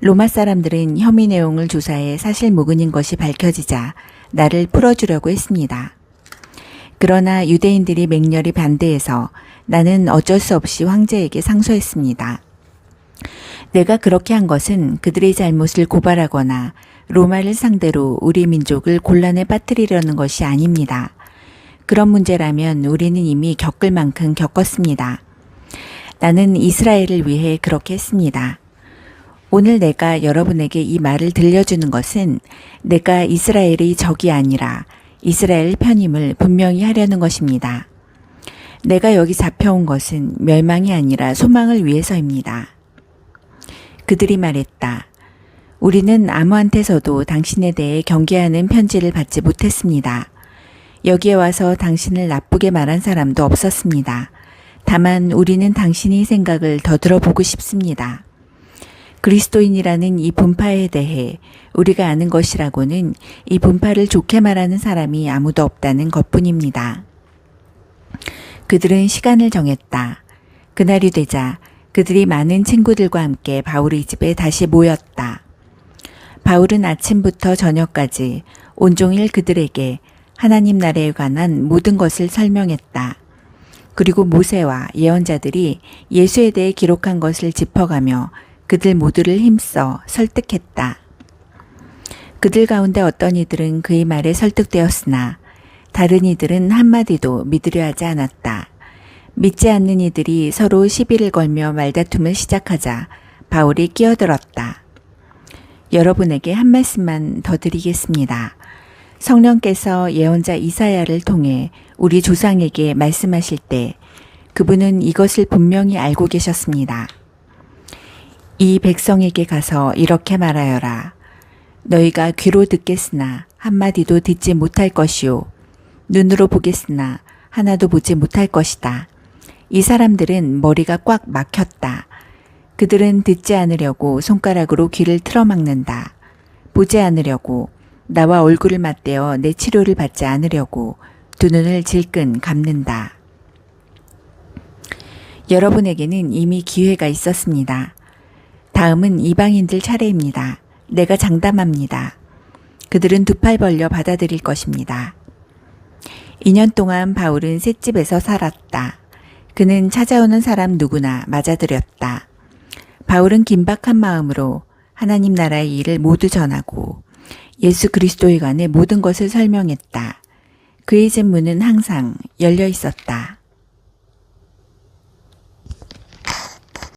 로마 사람들은 혐의 내용을 조사해 사실 무근인 것이 밝혀지자 나를 풀어주려고 했습니다. 그러나 유대인들이 맹렬히 반대해서 나는 어쩔 수 없이 황제에게 상소했습니다. 내가 그렇게 한 것은 그들의 잘못을 고발하거나 로마를 상대로 우리 민족을 곤란에 빠뜨리려는 것이 아닙니다. 그런 문제라면 우리는 이미 겪을 만큼 겪었습니다. 나는 이스라엘을 위해 그렇게 했습니다. 오늘 내가 여러분에게 이 말을 들려주는 것은 내가 이스라엘의 적이 아니라 이스라엘 편임을 분명히 하려는 것입니다. 내가 여기 잡혀온 것은 멸망이 아니라 소망을 위해서입니다. 그들이 말했다. 우리는 아무한테서도 당신에 대해 경계하는 편지를 받지 못했습니다. 여기에 와서 당신을 나쁘게 말한 사람도 없었습니다. 다만 우리는 당신의 생각을 더 들어보고 싶습니다. 그리스도인이라는 이 분파에 대해 우리가 아는 것이라고는 이 분파를 좋게 말하는 사람이 아무도 없다는 것뿐입니다. 그들은 시간을 정했다. 그날이 되자 그들이 많은 친구들과 함께 바울의 집에 다시 모였다. 바울은 아침부터 저녁까지 온종일 그들에게 하나님 나라에 관한 모든 것을 설명했다. 그리고 모세와 예언자들이 예수에 대해 기록한 것을 짚어가며 그들 모두를 힘써 설득했다. 그들 가운데 어떤 이들은 그의 말에 설득되었으나 다른 이들은 한마디도 믿으려 하지 않았다. 믿지 않는 이들이 서로 시비를 걸며 말다툼을 시작하자 바울이 끼어들었다. 여러분에게 한 말씀만 더 드리겠습니다. 성령께서 예언자 이사야를 통해 우리 조상에게 말씀하실 때 그분은 이것을 분명히 알고 계셨습니다. 이 백성에게 가서 이렇게 말하여라. 너희가 귀로 듣겠으나 한마디도 듣지 못할 것이요. 눈으로 보겠으나 하나도 보지 못할 것이다. 이 사람들은 머리가 꽉 막혔다. 그들은 듣지 않으려고 손가락으로 귀를 틀어막는다. 보지 않으려고 나와 얼굴을 맞대어 내 치료를 받지 않으려고 두 눈을 질끈 감는다. 여러분에게는 이미 기회가 있었습니다. 다음은 이방인들 차례입니다. 내가 장담합니다. 그들은 두 팔 벌려 받아들일 것입니다. 2년 동안 바울은 셋집에서 살았다. 그는 찾아오는 사람 누구나 맞아들였다. 바울은 긴박한 마음으로 하나님 나라의 일을 모두 전하고 예수 그리스도에 관해 모든 것을 설명했다. 그의 집 문은 항상 열려 있었다.